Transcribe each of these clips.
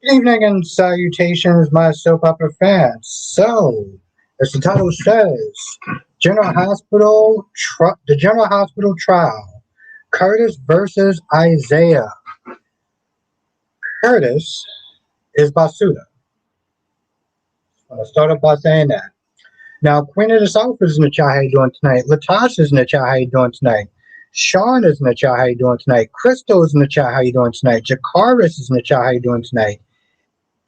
Good evening and salutations, my soap opera fans. So, as the title says, the General Hospital trial, Curtis versus Isaiah. Curtis is Basuda. I'm gonna start off by saying that. Now, Queen of the South is in the chat. How you doing tonight? Latasha's in the chat. How you doing tonight? Sean is in the chat. How you doing tonight? Crystal is in the chat. How you doing tonight? Jakaris is in the chat. How you doing tonight?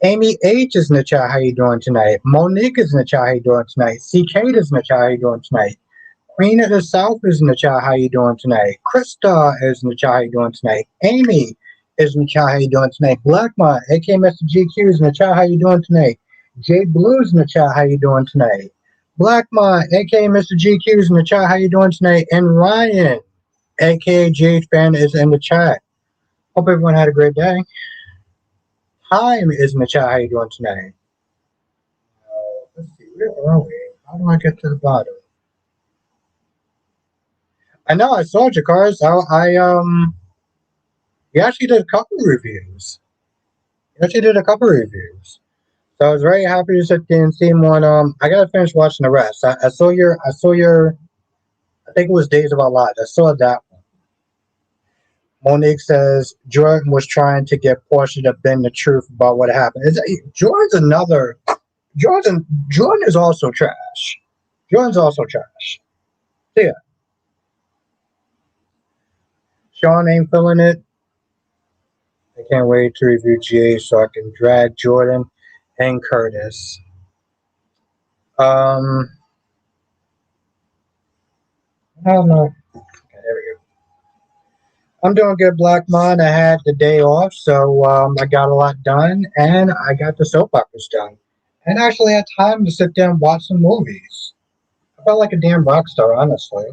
Amy H is in the chat. How you doing tonight? Monique is in the chat. How you doing tonight? CK is in the chat. How you doing tonight? Queen of the South is in the chat. How you doing tonight? Krista is in the chat. How you doing tonight? Amy is in the chat. How you doing tonight? Blackma, aka Mr. GQ, is in the chat. How you doing tonight? Jay Blues in the chat. How you doing tonight? Blackma, aka Mr. GQ, is in the chat. How you doing tonight? And Ryan, aka GH Fan, is in the chat. Hope everyone had a great day. Hi, is in the chat. How you doing tonight? Let's see, where are we? How do I get to the bottom? I know I saw Jakar's. He actually did a couple reviews. So I was very happy to sit there and see him on. I gotta finish watching the rest. I saw your. I think it was Days of Our Lives. I saw that one. Monique says Jordan was trying to get Portia to bend the truth about what happened. Jordan's another. Jordan is also trash. Jordan's also trash. So yeah. Sean ain't feeling it. I can't wait to review GA so I can drag Jordan and Curtis. I don't know. Okay, there we go. I'm doing good, Black Mon. I had the day off, so I got a lot done, and I got the soap operas done. And actually had time to sit down and watch some movies. I felt like a damn rock star, honestly.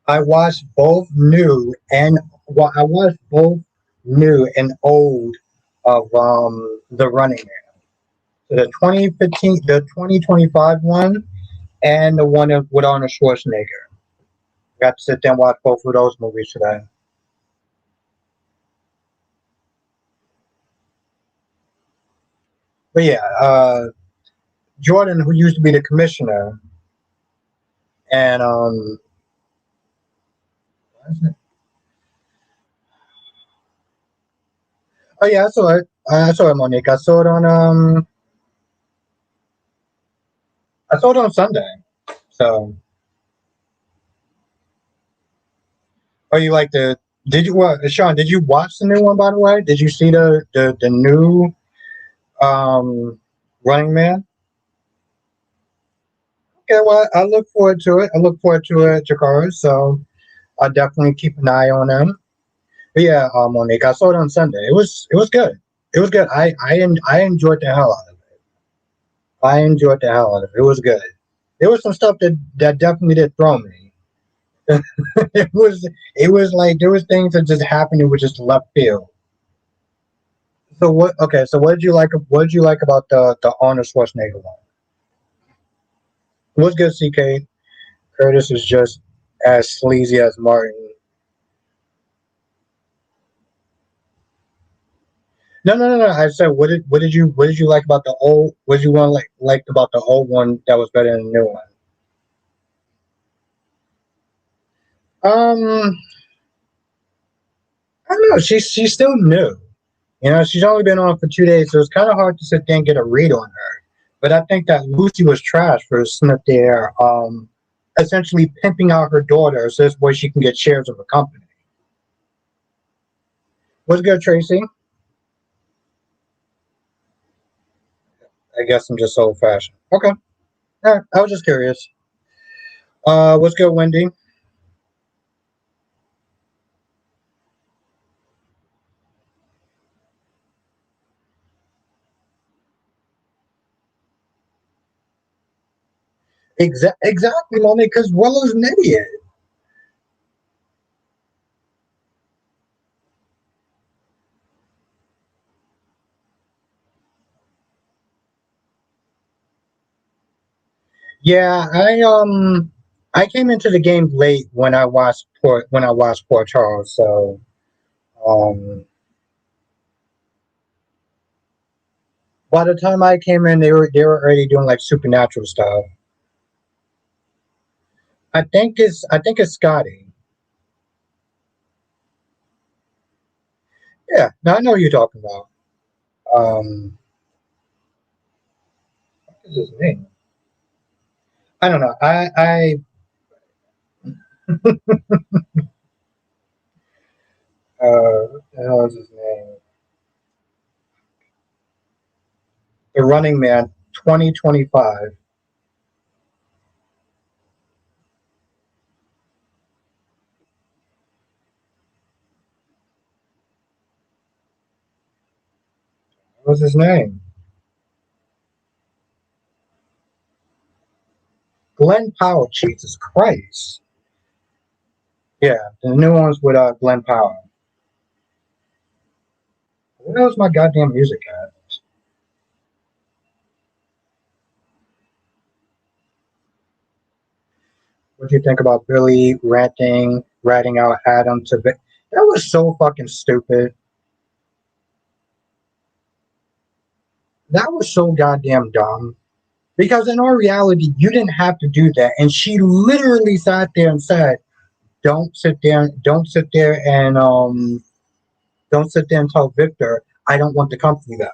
I watched both new and old of The Running Man. So the 2015, the 2025 one, and the one with Arnold Schwarzenegger. Got to sit down and watch both of those movies today. But yeah, Jordan, who used to be the commissioner, and oh yeah, I saw it. I saw it, Monique. I saw it on Sunday. So, oh, you like the? Did you Sean? Did you watch the new one, by the way? Did you see the new Running Man? Okay, well, I look forward to it. Jakar. So I'll definitely keep an eye on them. But yeah, Monique, I saw it on Sunday. It was good. It was good. I enjoyed the hell out of it. I enjoyed the hell out of it. It was good. There was some stuff that definitely did throw me. It was like there was things that just happened. It was just left field. So what? Okay, so what did you like? What did you like about the Arnold Schwarzenegger one? It was good. CK Curtis is just as sleazy as Martin. No. I said, what did you like about the old? What did you want liked about the old one that was better than the new one? I don't know. She's still new. You know, she's only been on for 2 days, so it's kind of hard to sit there and get a read on her. But I think that Lucy was trash for sitting up there, essentially pimping out her daughter so this way she can get shares of a company. What's good, Tracy? I guess I'm just old fashioned. Okay. All right. I was just curious. What's good, Wendy? Exactly, Lonnie, because Willow's an idiot. Yeah, I came into the game late when I watched Port Charles, so um By the time I came in, they were already doing like supernatural stuff. I think it's Scotty. Yeah, now I know who you're talking about. What is his name? I don't know. What the hell is his name? The Running Man, 2025. What's his name? Glenn Powell. Jesus Christ. Yeah, the new ones with Glenn Powell. Where's my goddamn music at? What do you think about Billy ratting out Adam to Vic? That was so fucking stupid. That was so goddamn dumb. Because in all reality, you didn't have to do that. And she literally sat there and said, don't sit there and don't sit there and tell Victor I don't want the company back.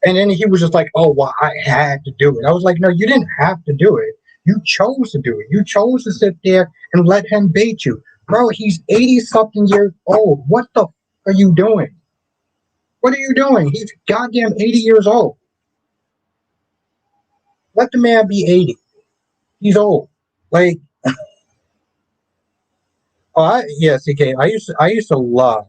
And then he was just like, oh well, I had to do it. I was like, no, you didn't have to do it. You chose to do it. You chose to sit there and let him bait you. Bro, he's 80 something years old. What the are you doing? What are you doing? He's goddamn 80 years old. Let the man be 80. He's old. Like, oh, yeah, CK. I used to love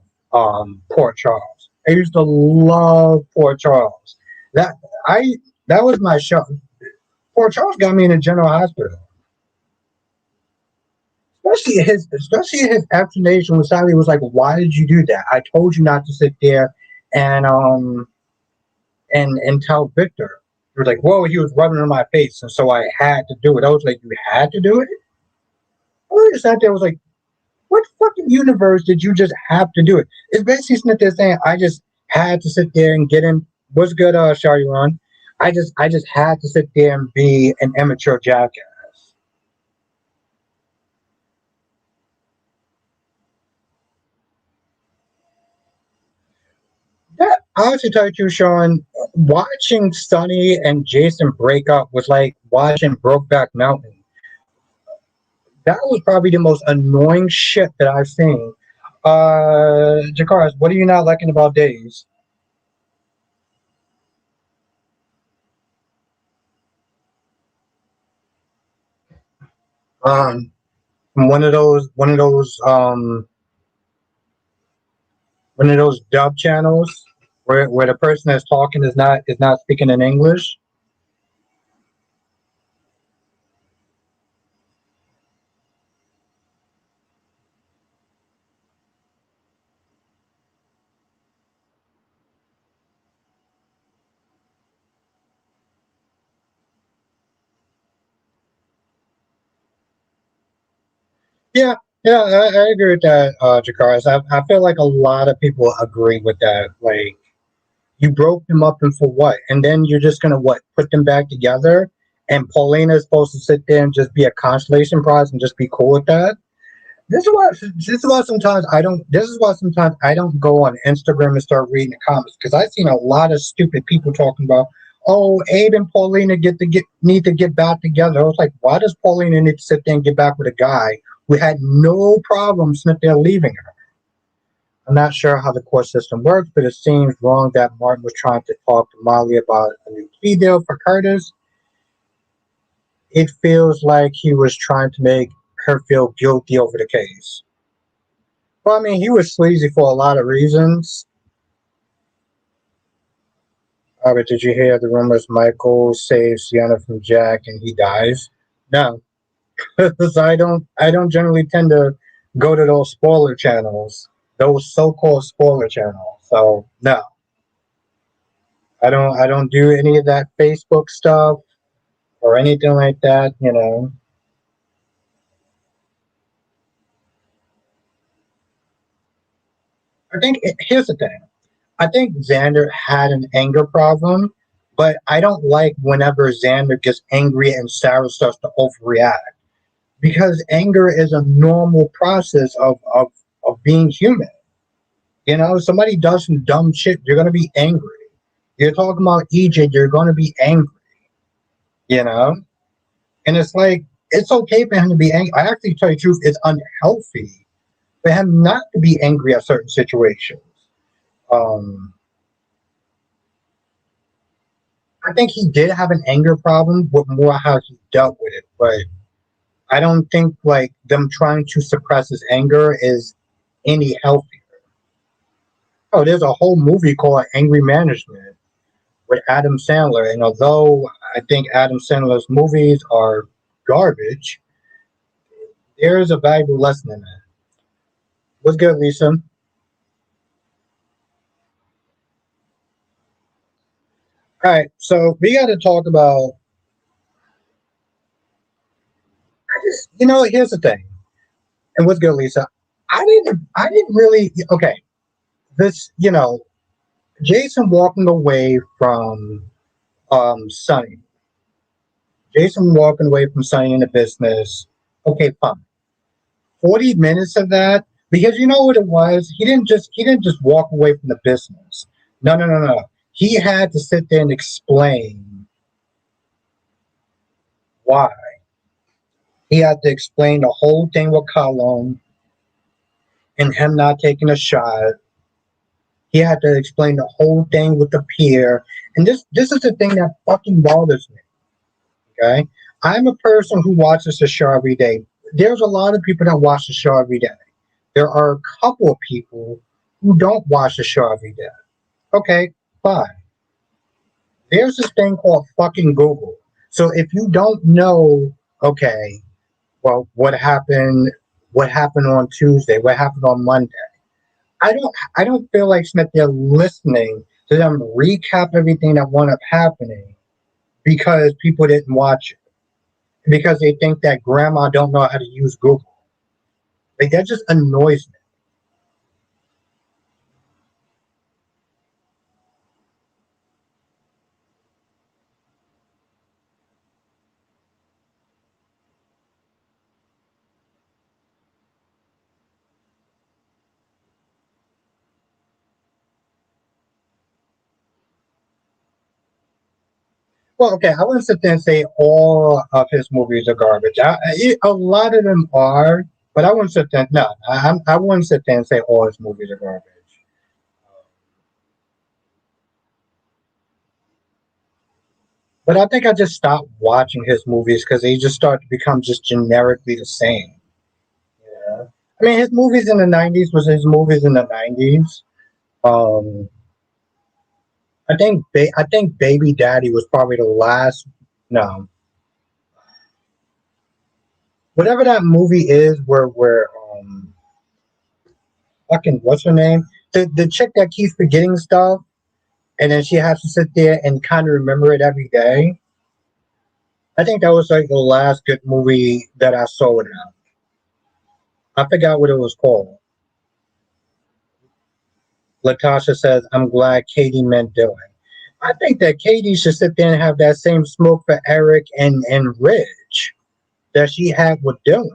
Port Charles. I used to love Port Charles. That I that was my show. Port Charles got me in a general hospital. Especially his explanation when Sally was like, "Why did you do that? I told you not to sit there and and tell Victor." He was like, "Whoa," he was rubbing on my face, and so I had to do it. I was like, "You had to do it?" I just sat there. I was like, "What fucking universe did you just have to do it?" It's basically sitting there saying, "I just had to sit there and get him." What's good, Shari Run? I just had to sit there and be an immature jackass. That honestly tell you, truth, Sean, watching Sonny and Jason break up was like watching Brokeback Mountain. That was probably the most annoying shit that I've seen. Jakaris, what are you not liking about Days? Um, one of those dub channels where the person that's talking is not speaking in English. Yeah, yeah, I agree with that, Jakaris. I feel like a lot of people agree with that. Like, you broke them up and for what? And then you're just gonna what? Put them back together? And Paulina is supposed to sit there and just be a consolation prize and just be cool with that? This is why sometimes I don't go on Instagram and start reading the comments because I've seen a lot of stupid people talking about, oh, Abe and Paulina need to get back together. I was like, why does Paulina need to sit there and get back with a guy who had no problem sitting there leaving her? I'm not sure how the court system works, but it seems wrong that Martin was trying to talk to Molly about a new plea deal for Curtis. It feels like he was trying to make her feel guilty over the case. Well, I mean, he was sleazy for a lot of reasons. But did you hear the rumors Michael saves Sienna from Jack and he dies? No, because I don't generally tend to go to those spoiler channels, those so-called spoiler channels. So no, I don't do any of that Facebook stuff or anything like that. I think here's the thing. I think Xander had an anger problem, but I don't like whenever Xander gets angry and Sarah starts to overreact because anger is a normal process of being human. You know, somebody does some dumb shit, you're gonna be angry. You're talking about EJ, you're gonna be angry, you know? And it's like it's okay for him to be angry. I actually tell you the truth, it's unhealthy for him not to be angry at certain situations. Um I think he did have an anger problem with more how he dealt with it, but I don't think like them trying to suppress his anger is any healthier. Oh, there's a whole movie called Angry Management with Adam Sandler, and although I think Adam Sandler's movies are garbage, there is a valuable lesson in it. What's good, Lisa? All right, so we got to talk about. Here's the thing, and what's good, Lisa? I didn't really. Okay, this, Jason walking away from Sunny. Jason walking away from Sunny in the business. Okay, fine. 40 minutes of that, because you know what it was. He didn't just walk away from the business. No, no, no, no. He had to sit there and explain why. He had to explain the whole thing with Colin and him not taking a shot. He had to explain the whole thing with the pier. And this is the thing that fucking bothers me. Okay, I'm a person who watches the show every day. There's a lot of people that watch the show every day. There are a couple of people who don't watch the show every day. Okay, fine. There's this thing called fucking Google. So if you don't know, okay, well, what happened on Tuesday, what happened on Monday, I don't feel like Smith they're listening to them recap everything that wound up happening because people didn't watch it. Because they think that grandma don't know how to use Google. Like that just annoys me. Well, okay, I wouldn't sit there and say all of his movies are garbage. A lot of them are, but I wouldn't sit there. No, I wouldn't sit there and say all his movies are garbage. But I think I just stopped watching his movies because they just start to become just generically the same. Yeah. I mean, his movies in the '90s was his movies in the '90s. Um, I think Baby Daddy was probably the last. No, whatever that movie is, where fucking what's her name? The chick that keeps forgetting stuff, and then she has to sit there and kind of remember it every day. I think that was like the last good movie that I saw with him. I forgot what it was called. Latasha says, "I'm glad Katie meant doing." I think that Katie should sit there and have that same smoke for Eric and Rich that she had with Dylan.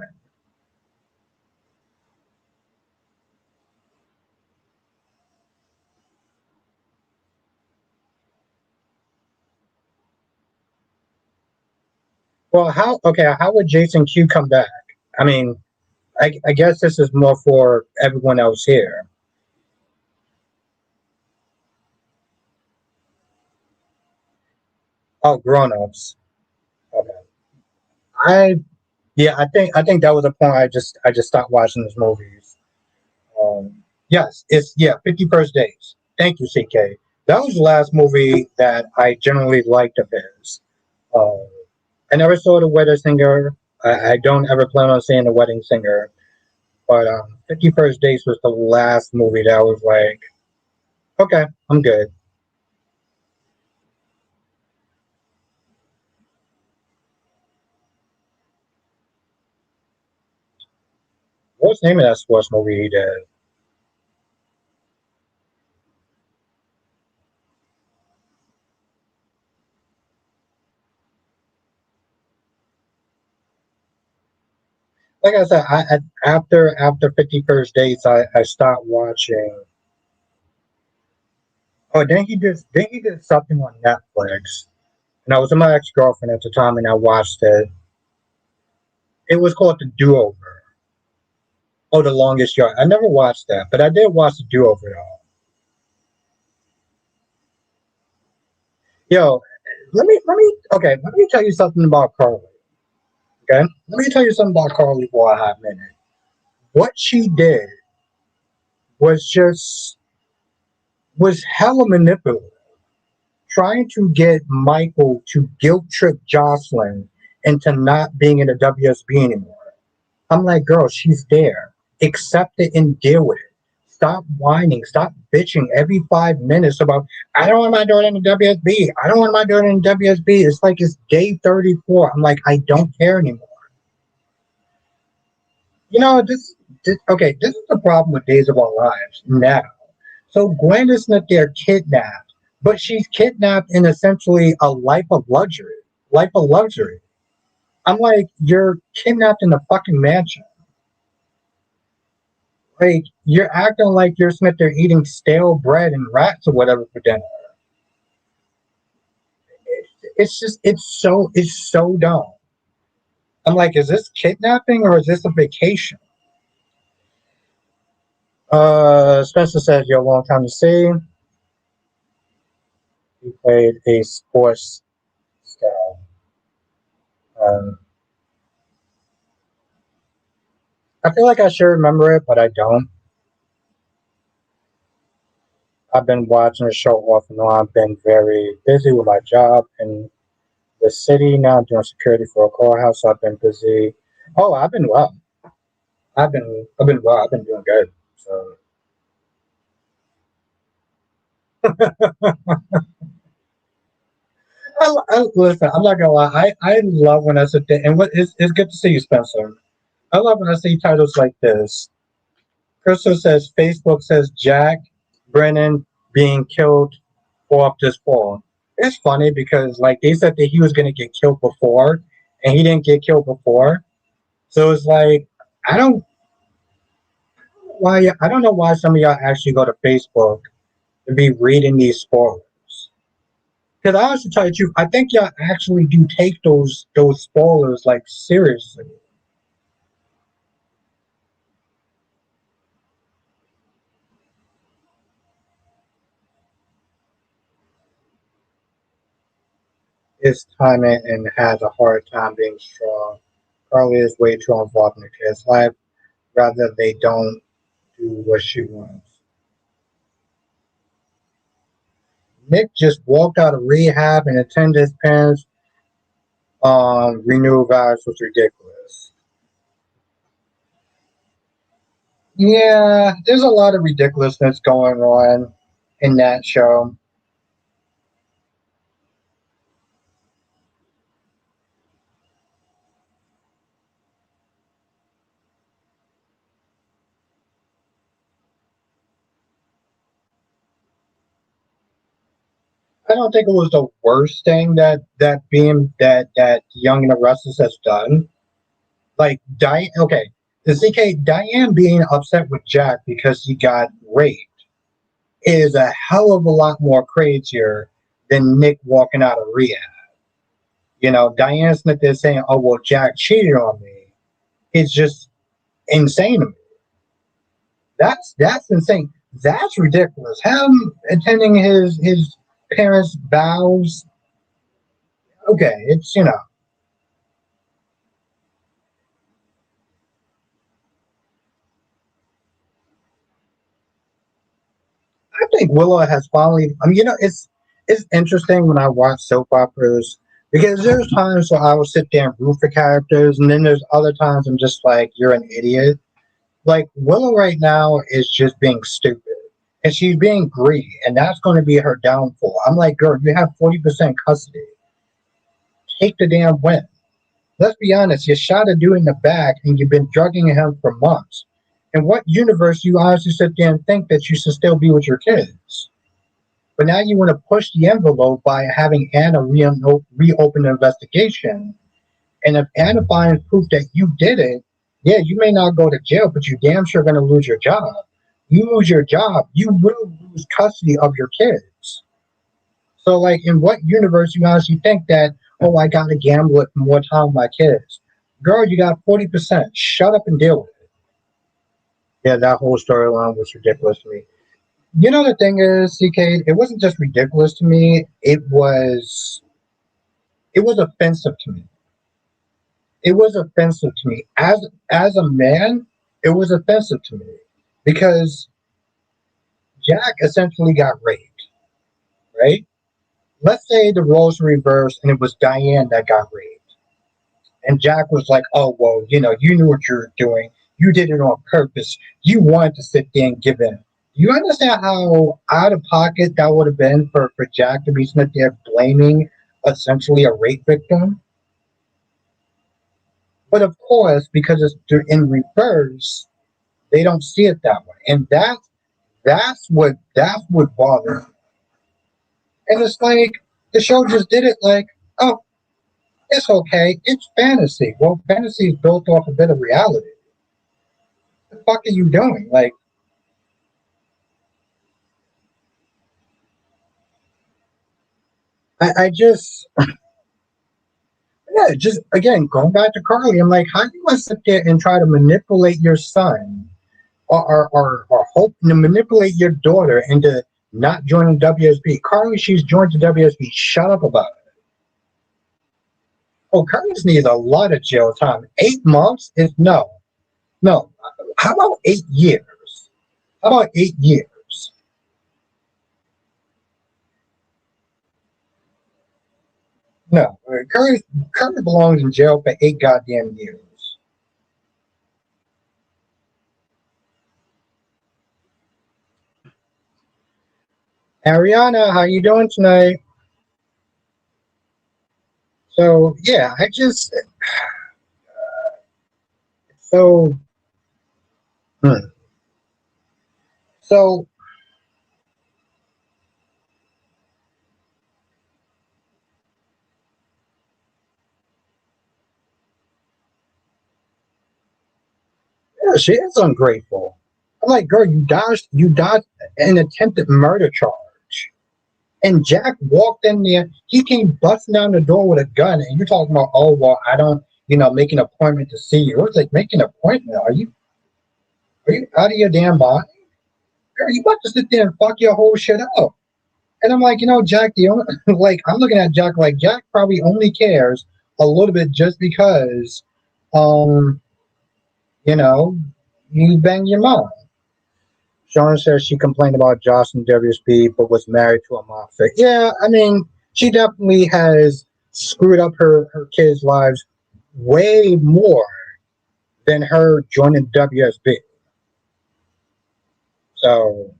Well, how would Jason Q come back? I mean, I guess this is more for everyone else here. Oh, grown-ups. Okay. I Yeah, I think that was the point. I just stopped watching these movies. Yes, it's 51st Days. Thank you, CK. That was the last movie that I generally liked of his. Um, I never saw The Wedding Singer. I don't ever plan on seeing The Wedding Singer. But 51st Dates was the last movie that I was like, okay, I'm good. What's the name of that sports movie he did? Like I said, after 51st Dates, I stopped watching. Oh, then he did something on Netflix, and I was with my ex girlfriend at the time, and I watched it. It was called The Do Over. Oh, The Longest Yard. I never watched that, but I did watch The Do Over though. Yo, let me tell you something about Carly. Okay, let me tell you something about Carly for a hot minute. What she did was just was hella manipulative, trying to get Michael to guilt trip Jocelyn into not being in the WSB anymore. I'm like, girl, she's there. Accept it and deal with it. Stop whining. Stop bitching every 5 minutes about, I don't want my daughter in the WSB. I don't want my daughter in the WSB. It's like it's day 34. I'm like, I don't care anymore. Okay, this is the problem with Days of Our Lives now. So Gwen is not there kidnapped, but she's kidnapped in essentially a life of luxury. Life of luxury. I'm like, you're kidnapped in a fucking mansion. Like you're acting like you're sitting there eating stale bread and rats or whatever for dinner. It's so dumb. I'm like, is this kidnapping or is this a vacation? Spencer says you're a long time to see. He played a sports scout. Um, I feel like I should remember it, but I don't. I've been watching the show off and on. I've been very busy with my job in the city now, doing security for a courthouse. So I've been busy. Oh, I've been well. I've been well. I've been doing good. So listen. I'm not gonna lie. I love when I sit there and it's good to see you, Spencer. I love when I see titles like this. Crystal says Facebook says Jack Brennan being killed off this fall. It's funny because like they said that he was gonna get killed before, and he didn't get killed before. So it's like I don't I don't know why some of y'all actually go to Facebook to be reading these spoilers. Because I honestly tell you the truth, I think y'all actually do take those spoilers like seriously. His timing and has a hard time being strong. Carly is way too involved in the kid's life. Rather, they don't do what she wants. Nick just walked out of rehab and attended his parents' renewal vows was ridiculous. Yeah, there's a lot of ridiculousness going on in that show. I don't think it was the worst thing that Young and the Restless has done. Like Diane, okay, the CK Diane being upset with Jack because he got raped is a hell of a lot more crazier than Nick walking out of rehab. Diane's not there saying, "Oh well, Jack cheated on me." It's just insane to me. That's insane. That's ridiculous. Him attending his parents' vows. Okay, it's. I think Willow has finally. I mean, it's interesting when I watch soap operas because there's times where I will sit there and root for characters, and then there's other times I'm just like, "You're an idiot." Like Willow right now is just being stupid, and she's being greedy, and that's going to be her downfall. I'm like, girl, you have 40% custody. Take the damn win. Let's be honest, you shot a dude in the back, and you've been drugging him for months. In what universe do you honestly sit there and think that you should still be with your kids? But now you want to push the envelope by having Anna reopen the investigation. And if Anna finds proof that you did it, Yeah, you may not go to jail, but you damn sure gonna lose your job. You lose your job, you will lose custody of your kids. So, like, in what universe you honestly think that, oh, I gotta gamble it for more time with my kids? Girl, you got 40%. Shut up and deal with it. Yeah, that whole storyline was ridiculous to me. You know, the thing is, CK, it wasn't just ridiculous to me, it was offensive to me. It was offensive to me. As a man, it was offensive to me. Because Jack essentially got raped, right? Let's say the roles were reversed and it was Diane that got raped. And Jack was like, oh, well, you knew what you were doing. You did it on purpose. You wanted to sit there and give in. You understand how out of pocket that would have been for Jack to be sitting there blaming essentially a rape victim? But of course, because it's in reverse, they don't see it that way. And that's what bothers me. And it's like the show just did it like, oh, it's okay. It's fantasy. Well, fantasy is built off a bit of reality. What the fuck are you doing? Like, I just, yeah, just again, going back to Carly, I'm like, how do you want to sit there and try to manipulate your son or hope to manipulate your daughter into not joining WSB? Carly, she's joined the WSB. Shut up about it. Oh, Curtis needs a lot of jail time. 8 months is no. No. How about 8 years? How about 8 years? No. Curtis belongs in jail for 8 goddamn years. Ariana, how you doing tonight? So yeah, I just so hmm. So yeah, she is ungrateful. I'm like, girl, you dodged an attempted murder charge. And Jack walked in there. He came busting down the door with a gun, and you're talking about, oh well, I don't, make an appointment to see you. It's like make an appointment. Are you out of your damn mind? Girl, you about to sit there and fuck your whole shit up. And I'm like, Jack, the only, like I'm looking at Jack like Jack probably only cares a little bit just because, um, you know, you bang your mom. Sean says she complained about Josh and WSB, but was married to a mobster. Yeah, I mean, she definitely has screwed up her kids' lives way more than her joining WSB. So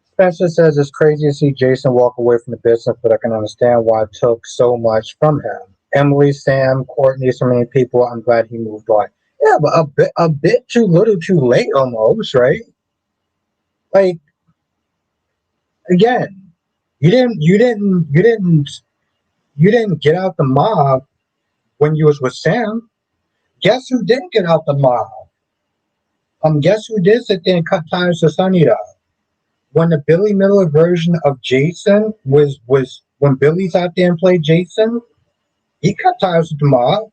Spencer says it's crazy to see Jason walk away from the business, but I can understand why it took so much from him. Emily, Sam, Courtney, so many people. I'm glad he moved on. Yeah, but a bit too little, too late, almost, right? Like again, you didn't get out the mob when you was with Sam. Guess who didn't get out the mob? Guess who did sit there and cut ties to Sunny though? When the Billy Miller version of Jason was when Billy's out there and played Jason, he cut ties with the mob.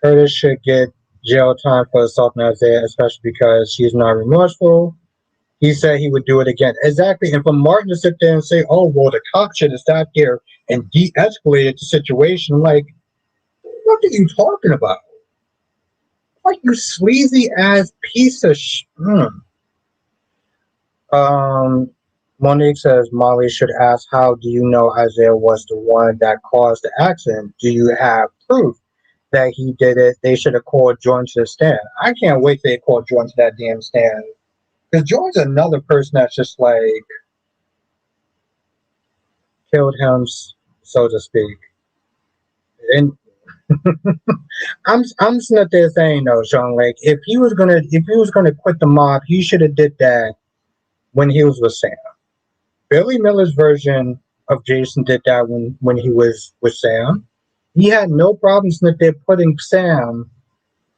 Curtis should get jail time for assaulting Isaiah, especially because she's not remorseful. He said he would do it again. Exactly. And for Martin to sit there and say, oh, well, the cop should have stopped there and de escalated the situation, like, what are you talking about? Like, you sleazy ass piece of Monique says Molly should ask, how do you know Isaiah was the one that caused the accident? Do you have proof that he did it? They should have called Jordan to the stand. I can't wait till they call Jordan to that damn stand. Because Jordan's another person that's just like killed him, so to speak. And I'm sitting up there saying though, Sean, like if he was gonna quit the mob, he should have did that when he was with Sam. Billy Miller's version of Jason did that when he was with Sam. He had no problems with there putting Sam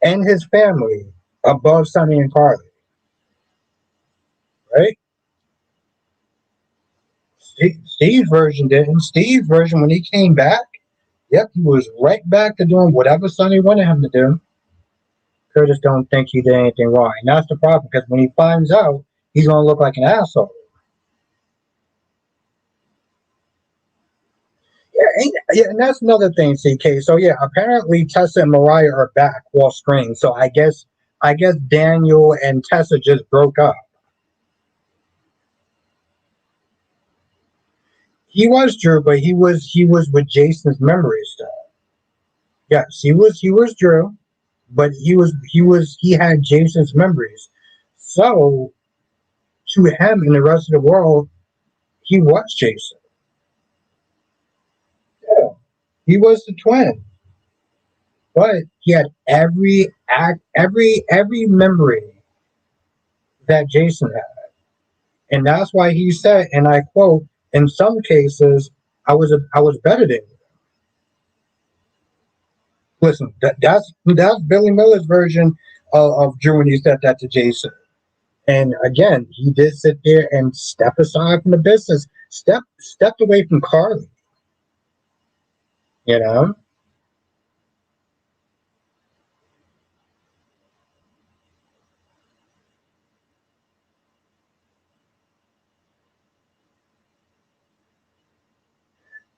and his family above Sonny and Carly, right? Steve's version didn't. Steve's version, when he came back, yep, he was right back to doing whatever Sonny wanted him to do. Curtis don't think he did anything wrong, and that's the problem because when he finds out, he's gonna look like an asshole. Yeah, and that's another thing, CK. So yeah, apparently Tessa and Mariah are back off screen. So I guess Daniel and Tessa just broke up. He was Drew, but he was with Jason's memory stuff. Yes, he was Drew, but he had Jason's memories. So to him and the rest of the world, he was Jason. Yeah, he was the twin, but he had every act, every memory that Jason had. And that's why he said, and I quote, "In some cases, I was better than you." Listen, that's Billy Miller's version of Drew when he said that to Jason. And again, he did sit there and step aside from the business, stepped away from Carly. You know,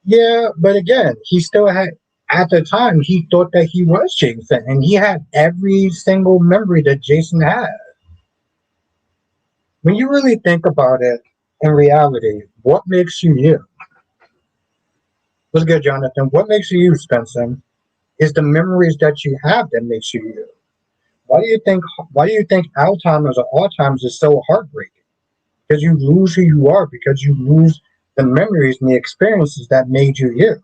yeah, but again, he still had. At the time, he thought that he was Jason, and he had every single memory that Jason had. When you really think about it, in reality, what makes you you? What's good, Jonathan? What makes you you, Spencer? Is the memories that you have that makes you you. Why do you think? Why do you think Alzheimer's or Alzheimer's is so heartbreaking? Because you lose who you are, because you lose the memories and the experiences that made you you.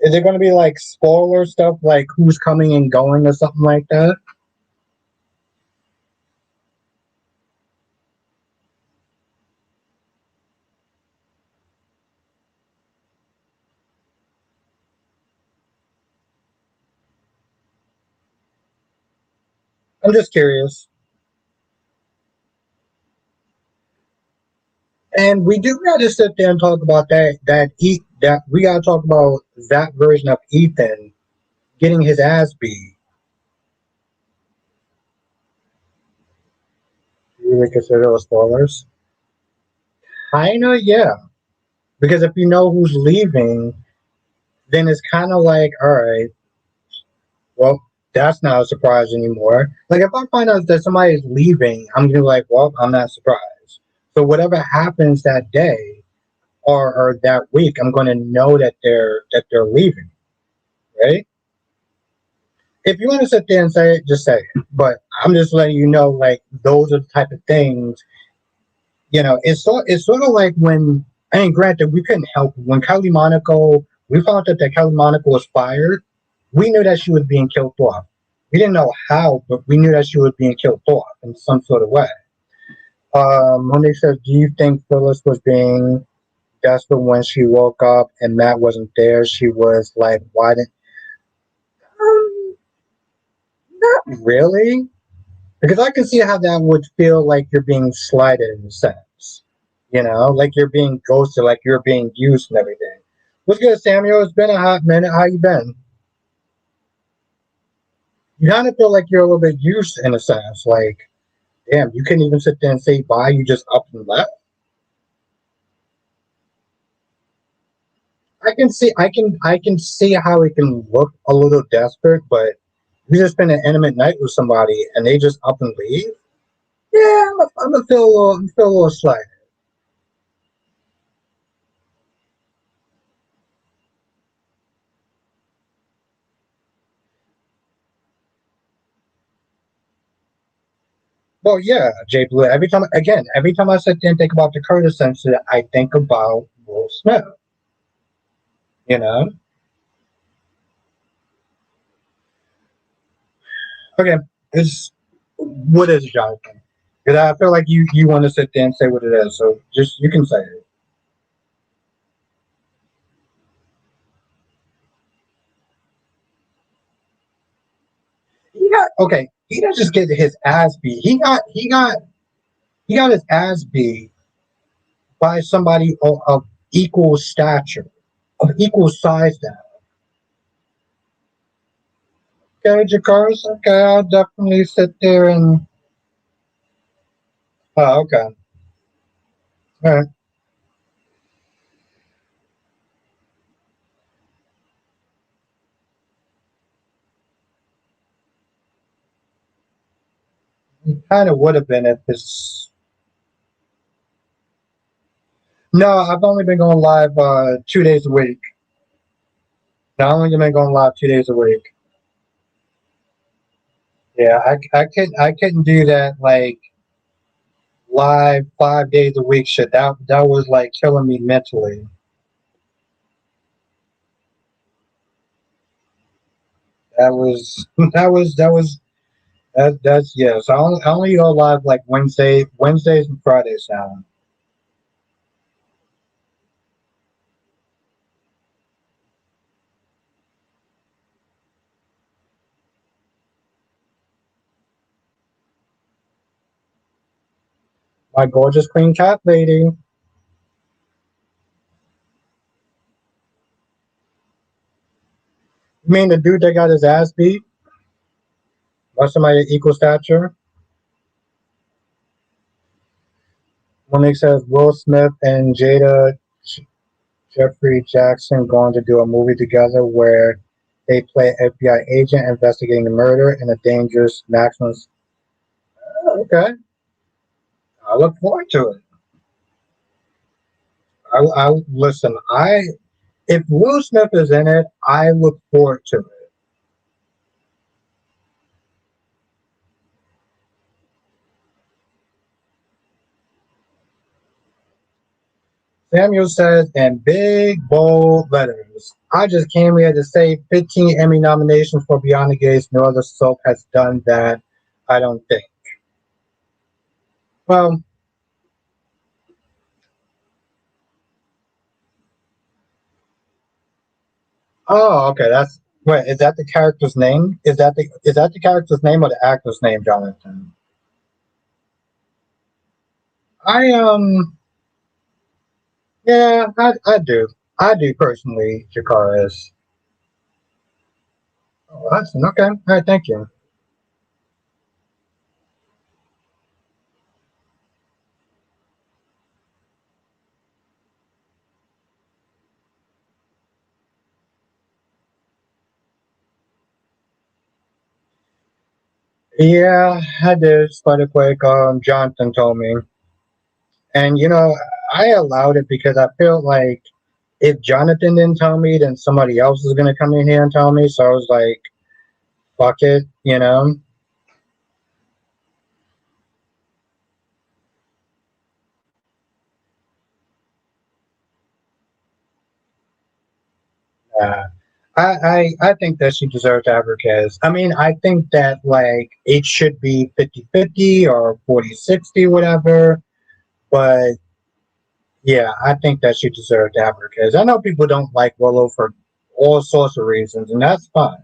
Is it going to be like spoiler stuff, like who's coming and going or something like that? I'm just curious. And we do got to sit there and talk about that we got to talk about that version of Ethan getting his ass beat. Do you really consider those spoilers? Kinda, yeah. Because if you know who's leaving, then it's kind of like, all right, well, that's not a surprise anymore. Like if I find out that somebody's leaving, I'm gonna be like, well, I'm not surprised. So whatever happens that day or that week, I'm gonna know that they're leaving, right? If you want to sit there and say it, just say it. But I'm just letting you know, like those are the type of things. It's sort of like when, and granted, we couldn't help it. When Kelly Monaco, we found out that Kelly Monaco was fired. We knew that she was being killed off. We didn't know how, but we knew that she was being killed off in some sort of way. Monique says, "Do you think Phyllis was being desperate when she woke up and Matt wasn't there? She was like, why didn't?" Um, Not really, because I can see how that would feel like you're being slighted in a sense. Like you're being ghosted, like you're being used and everything. What's good, Samuel? It's been a hot minute. How you been? You kind of feel like you're a little bit used in a sense. Like, damn, you couldn't even sit there and say bye. You just up and left. I can see how it can look a little desperate, but you just spend an intimate night with somebody and they just up and leave. Yeah, I'm gonna feel a little slight. Well, yeah, Jay Blue. Every time I sit there and think about the Curtis incident, I think about Will Smith. You know, Okay, it's what is it, Jonathan? Because I feel like you want to sit there and say what it is, so just you can say it. He got okay. He didn't just get his ass beat. He got his ass beat by somebody of equal stature, of equal size. Now, okay, Jakars. Okay, I'll definitely sit there and. Oh, okay. All right. It kind of would have been if it's. No, I've only been going live 2 days a week. No, I've only been going live 2 days a week. Yeah, I couldn't do that like live 5 days a week shit. That was like killing me mentally. That was that's yeah. So I only go live like Wednesdays and Fridays now. My gorgeous queen cat lady. You mean the dude that got his ass beat by somebody of equal stature? When it says Will Smith and Jeffrey Jackson going to do a movie together where they play FBI agent investigating the murder in a dangerous maximum. Oh, okay, I look forward to it. I listen. I if Will Smith is in it, I look forward to it. Samuel says in big bold letters, I just came here to say 15 Emmy nominations for Beyond the Gates. No other soap has done that, I don't think. Well, oh, okay. That's wait. Is that the character's name? Is that the character's name or the actor's name, Jonathan? I. Yeah, I do. I do personally, Jakar is. Oh, that's okay. All right, thank you. Yeah, I did. Spider Quake. Jonathan told me, and I allowed it because I felt like if Jonathan didn't tell me, then somebody else is gonna come in here and tell me. So I was like, fuck it. Uh, I think that she deserves to have her kids. I mean, I think that like it should be 50-50 or 40-60, whatever. But yeah, I think that she deserves to have her kids. I know people don't like Willow for all sorts of reasons, and that's fine.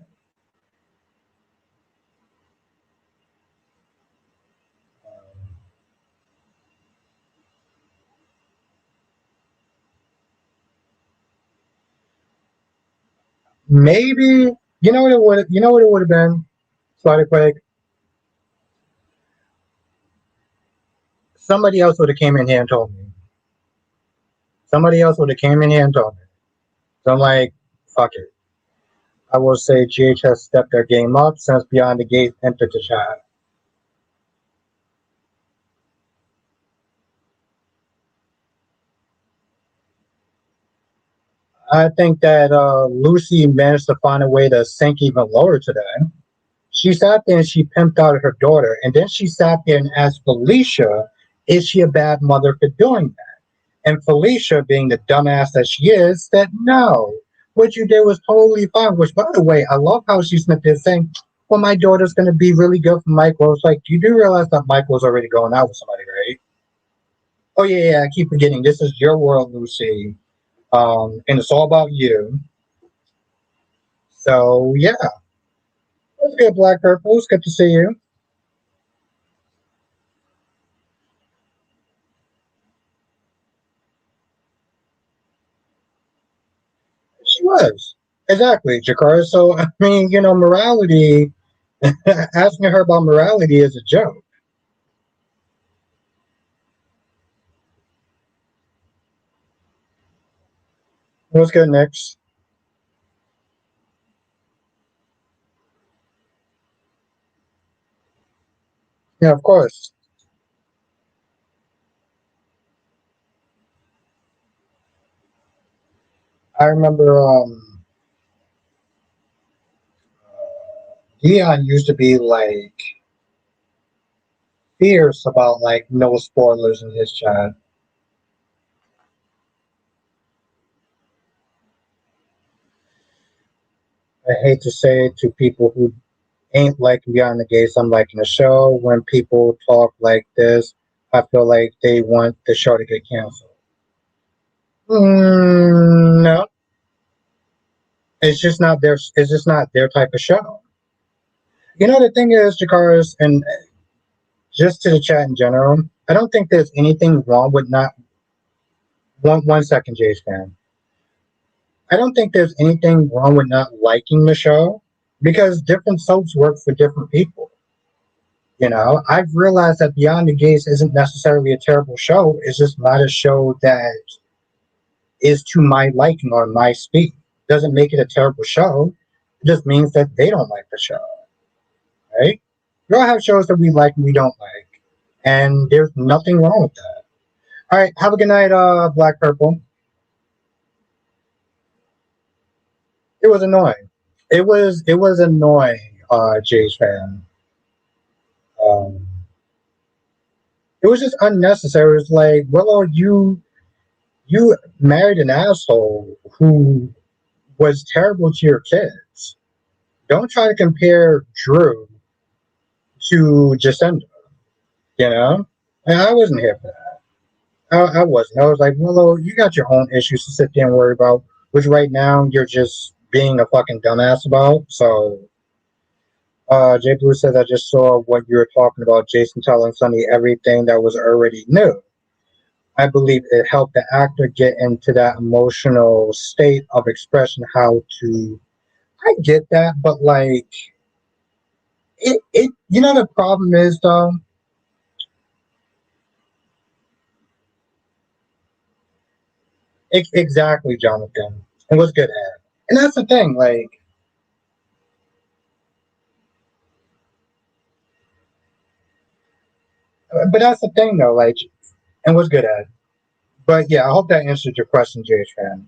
Maybe you know what it would have been. Slider Quake. Somebody else would have came in here and told me. Somebody else would have came in here and told me. So I'm like, fuck it. I will say GH has stepped their game up since Beyond the Gate entered the chat. I think that Lucy managed to find a way to sink even lower today. She sat there and she pimped out her daughter, and then she sat there and asked Felicia, is she a bad mother for doing that? And Felicia, being the dumbass that she is, said no. What you did was totally fine. Which, by the way, I love how she's sitting there saying, well, my daughter's going to be really good for Michael. It's like, you do realize that Michael's already going out with somebody, right? Oh, yeah, yeah, I keep forgetting. This is your world, Lucy. And it's all about you. So, yeah. It's good, Black Purple. It's good to see you. She was. Exactly, Jakar. So, I mean, morality, asking her about morality is a joke. What's good, next? Yeah, of course. I remember Dion used to be like fierce about like no spoilers in his chat. I hate to say it to people who ain't like Beyond the Gates, I'm liking the show. When people talk like this, I feel like they want the show to get canceled. No, it's just not their type of show. The thing is, Jakars, and just to the chat in general, I don't think there's anything wrong with not one second, Jay's fan. I don't think there's anything wrong with not liking the show because different soaps work for different people. I've realized that Beyond the Gates isn't necessarily a terrible show. It's just not a show that is to my liking or my speed. Doesn't make it a terrible show. It just means that they don't like the show, right? We all have shows that we like and we don't like, and there's nothing wrong with that. All right, have a good night, Black Purple. It was annoying. It was annoying, Jay's fan. Um, it was just unnecessary. It's like, Willow, you married an asshole who was terrible to your kids. Don't try to compare Drew to Jacinda, you know? And I wasn't here for that. I wasn't. I was like, Willow, you got your own issues to sit there and worry about, which right now you're just being a fucking dumbass about. So, Jay Blue says, I just saw what you were talking about, Jason telling Sonny everything that was already new. I believe it helped the actor get into that emotional state of expression, how to. I get that, but like, the problem is though, exactly, Jonathan. It was good at. And that's the thing, like, but that's the thing though, like, and was good at. But yeah, I hope that answered your question, Jay Fan.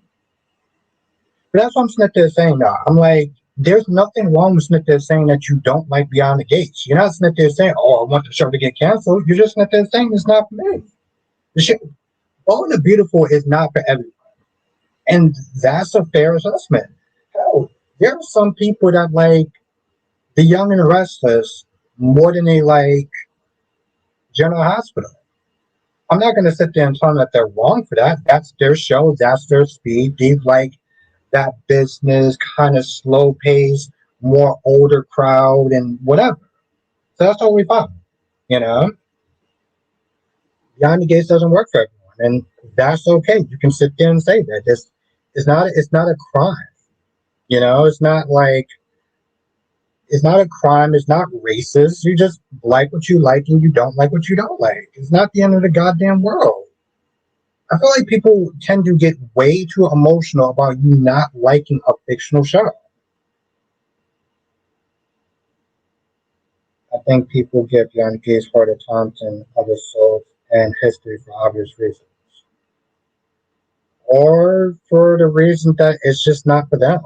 But that's what I'm sitting there saying though. I'm like, there's nothing wrong with sitting there saying that you don't like Beyond the Gates. You're not sitting there saying, oh, I want the show to get canceled. You're just sitting there saying it's not for me. The shit, Bold and the Beautiful is not for everyone. And that's a fair assessment. Hell, there are some people that like The Young and the Restless more than they like General Hospital. I'm not going to sit there and tell them that they're wrong for that. That's their show. That's their speed. They like that business, kind of slow pace, more older crowd, and whatever. So that's totally fine. You know, Beyond the Gates doesn't work for everyone, and that's okay. You can sit there and say that. It's not a crime. It's not like it's not a crime. It's not racist. You just like what you like and you don't like what you don't like. It's not the end of the goddamn world. I feel like people tend to get way too emotional about you not liking a fictional show. I think people give Beyond Gates harder times than other souls and history for obvious reasons. Or for the reason that it's just not for them.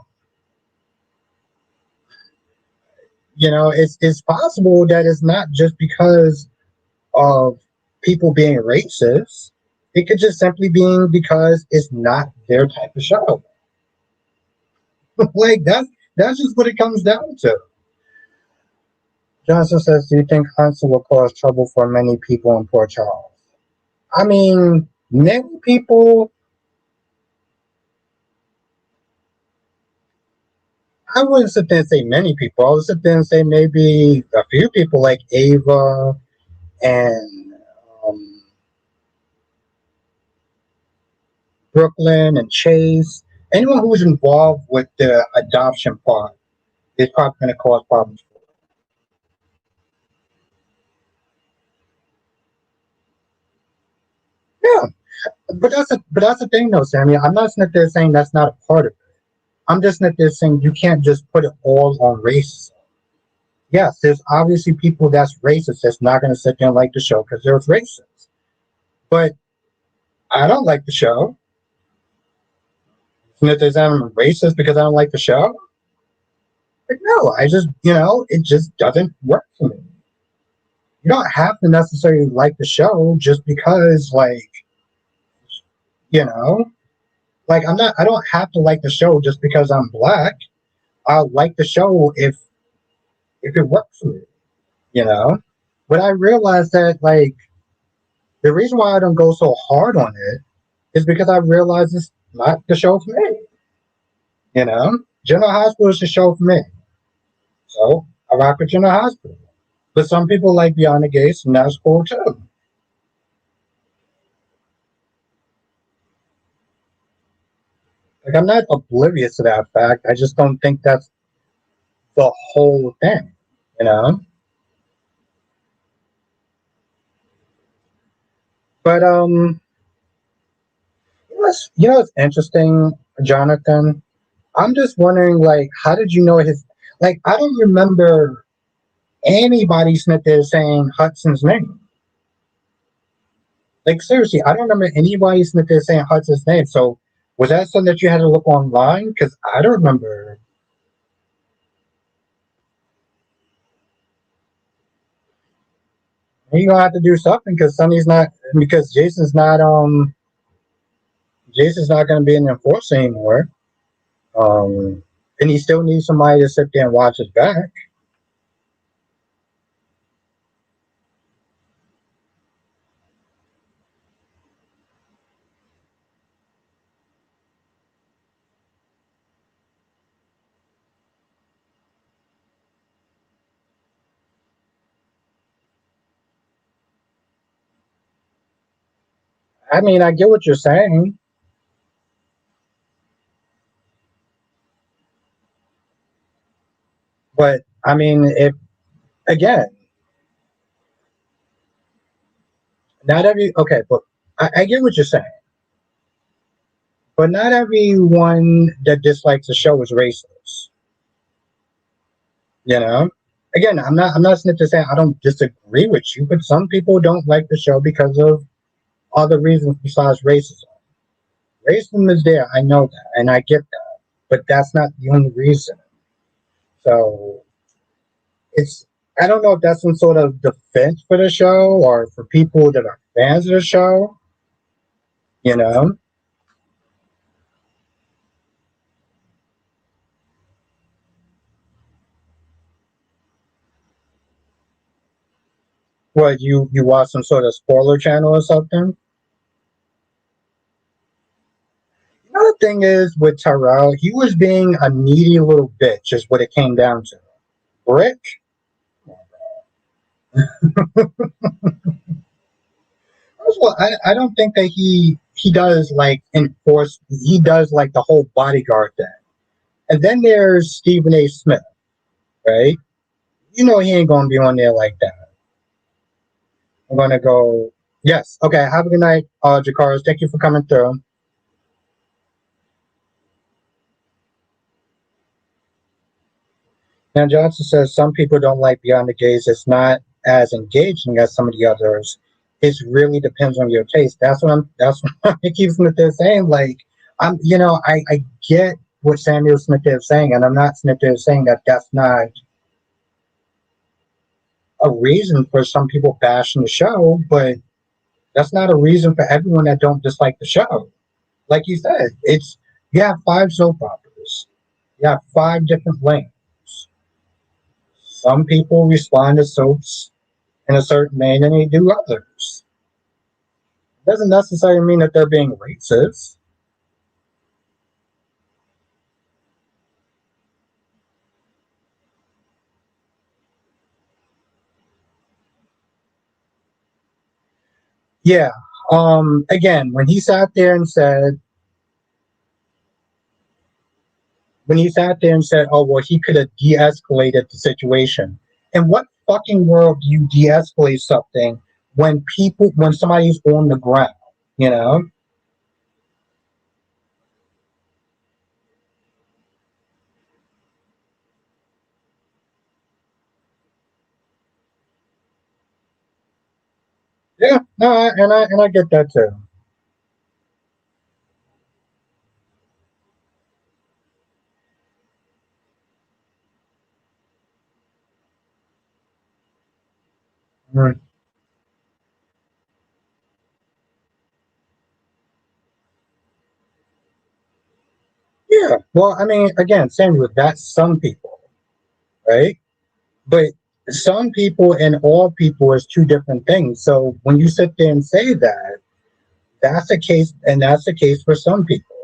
It's possible that it's not just because of people being racist. It could just simply be because it's not their type of show. Like that's just what it comes down to. Johnson says, do you think Hudson will cause trouble for many people in Port Charles? I mean, many people, I wouldn't sit there and say many people. I would sit there and say maybe a few people like Ava and um, Brooklyn and Chase. Anyone who's involved with the adoption part is probably going to cause problems. Yeah, but that's the thing though, Sammy. I'm not sitting there saying that's not a part of it. I'm just sitting there saying you can't just put it all on race. Yes, there's obviously people that's racist that's not going to sit there and like the show because they're racist. But I don't like the show. And if there's I'm racist because I don't like the show, like no, I just it just doesn't work for me. You don't have to necessarily like the show just because you know I don't have to like the show just because I'm black. I'll like the show if it works for me, you know. But I realized that the reason why I don't go so hard on it is because I realize it's not the show for me. You know, General Hospital is the show for me. So I rock with General Hospital. But some people like Beyond the Gates, and that's cool too. Like I'm not oblivious to that fact. I just don't think that's the whole thing. You know. But what's interesting, Jonathan? I'm just wondering, how did you know his? I don't remember anybody sitting there saying Hudson's name. Like seriously, I don't remember anybody sitting there saying Hudson's name. So was that something that you had to look online? Because I don't remember. You gonna have to do something because Sonny's not because Jason's not gonna be in the force anymore. And he still needs somebody to sit there and watch his back. I mean, I get what you're saying, but I mean, if again, not every okay, but I get what you're saying, but not everyone that dislikes the show is racist. You know, again, I'm not sitting to say I don't disagree with you, but some people don't like the show because of other reasons besides racism. Racism is there, I know that, and I get that, but that's not the only reason. So it's I don't know if that's some sort of defense for the show or for people that are fans of the show. You know, what you watch some sort of spoiler channel or something. Another thing is with Tyrell, he was being a needy little bitch, is what it came down to. Brick. First of all, I don't think that he does enforce. He does the whole bodyguard thing. And then there's Stephen A. Smith, right? You know he ain't gonna be on there like that. I'm gonna go. Yes. Okay. Have a good night, Jakaris. Thank you for coming through. Now Johnson says some people don't like Beyond the Gaze. It's not as engaging as some of the others. It really depends on your taste. That's what I keep Smith is saying. I get what Samuel Smith is saying, and I'm not Smith is saying that that's not a reason for some people bashing the show, but that's not a reason for everyone that don't dislike the show. Like you said, it's you have five soap operas, you have five different lanes. some people respond to soaps in a certain way than they do others. Doesn't necessarily mean that they're being racist. Yeah. Again, when he sat there and said, "Oh well, he could have de-escalated the situation." In what fucking world do you de-escalate something when somebody's on the ground? You know? Yeah. No, and I get that too. Mm. Yeah. Well, I mean, again, same with that. Some people, right? But some people and all people is two different things. So when you sit there and say that, that's the case, and that's the case for some people.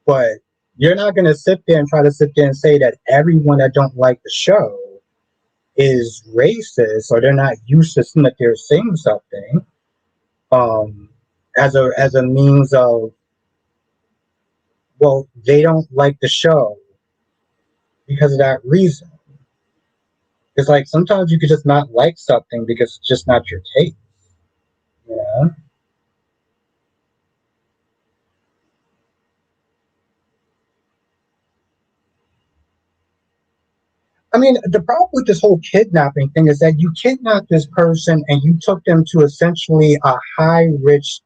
But you're not going to sit there and try to sit there and say that everyone that don't like the show is racist or they're not used to seeing that they're saying something um, as a means of, well, they don't like the show because of that reason. It's like sometimes you could just not like something because it's just not your taste. You know? I mean, the problem with this whole kidnapping thing is that you kidnapped this person and you took them to essentially a high rich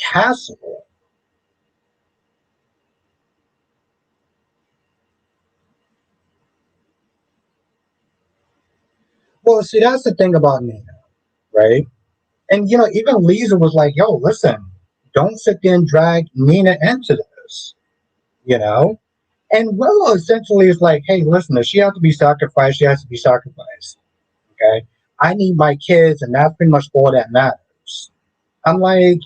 castle. Well, see, that's the thing about Nina, right? And even Lisa was like, "Yo, listen, don't sit there and drag Nina into this," you know. And Willow essentially is like, "Hey, listen, if she has to be sacrificed, she has to be sacrificed. Okay, I need my kids, and that's pretty much all that matters." I'm like,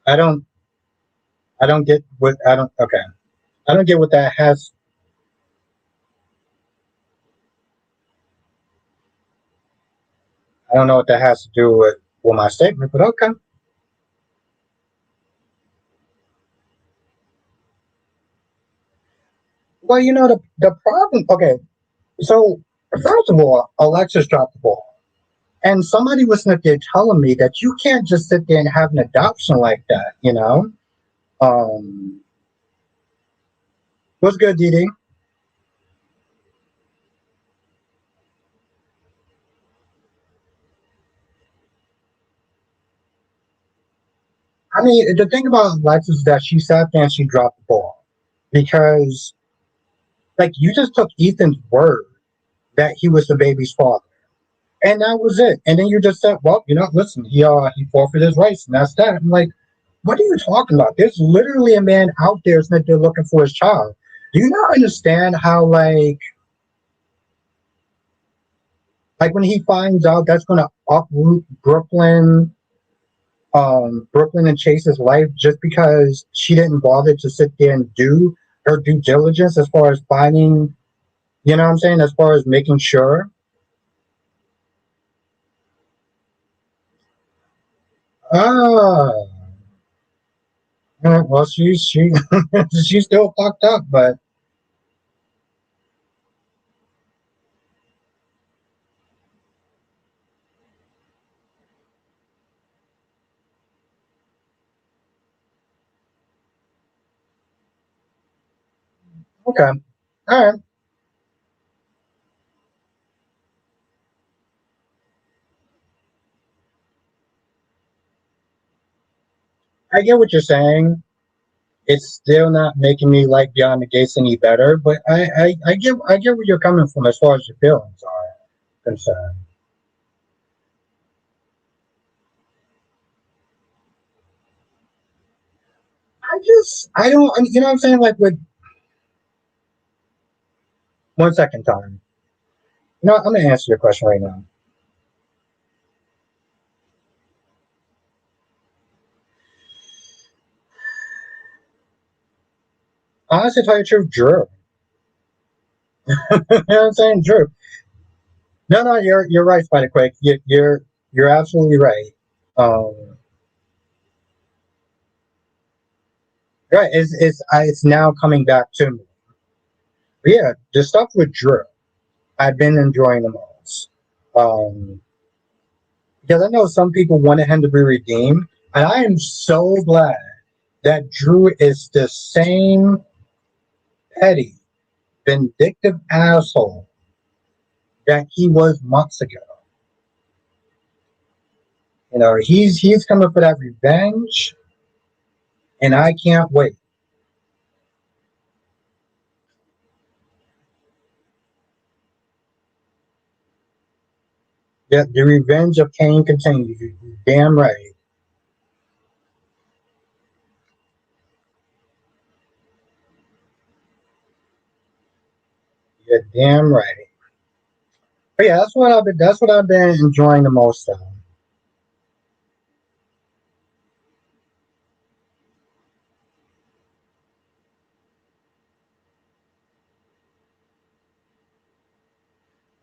I don't, I don't get what I don't. Okay, I don't get what that has. I don't know what that has to do with my statement, but okay. Well, the problem. Okay, so first of all, Alexis dropped the ball. And somebody was sitting there telling me that you can't just sit there and have an adoption like that. Um, what's good, Dee? I mean, the thing about Alexis is that she sat there and she dropped the ball because, like, you just took Ethan's word that he was the baby's father, and that was it. And then you just said, "Well, listen, he forfeited his rights, and that's that." I'm like, what are you talking about? There's literally a man out there that's there looking for his child. Do you not understand how like when he finds out that's going to uproot Brooklyn and Chase's life just because she didn't bother to sit there and do her due diligence as far as finding, you know what I'm saying, as far as making sure. Ah, well, she she's still fucked up, but okay, all right, I get what you're saying. It's still not making me like Beyond the Gates any better, but I get where you're coming from as far as your feelings are concerned. I don't, you know what I'm saying? Like with one second time. You know, what, I'm gonna answer your question right now. Honestly, to tell you the truth, Drew. You know what I'm saying, Drew. No, no, you're right, Spider Quake. You're absolutely right. Um, right. It's now coming back to me. But yeah, the stuff with Drew, I've been enjoying the most. Um, because I know some people wanted him to be redeemed, and I am so glad that Drew is the same petty, vindictive asshole that he was months ago. You know, he's coming for that revenge, and I can't wait. Yeah, the revenge of Cain continues. You're damn right. You're damn right. But yeah, that's what I've been enjoying the most of.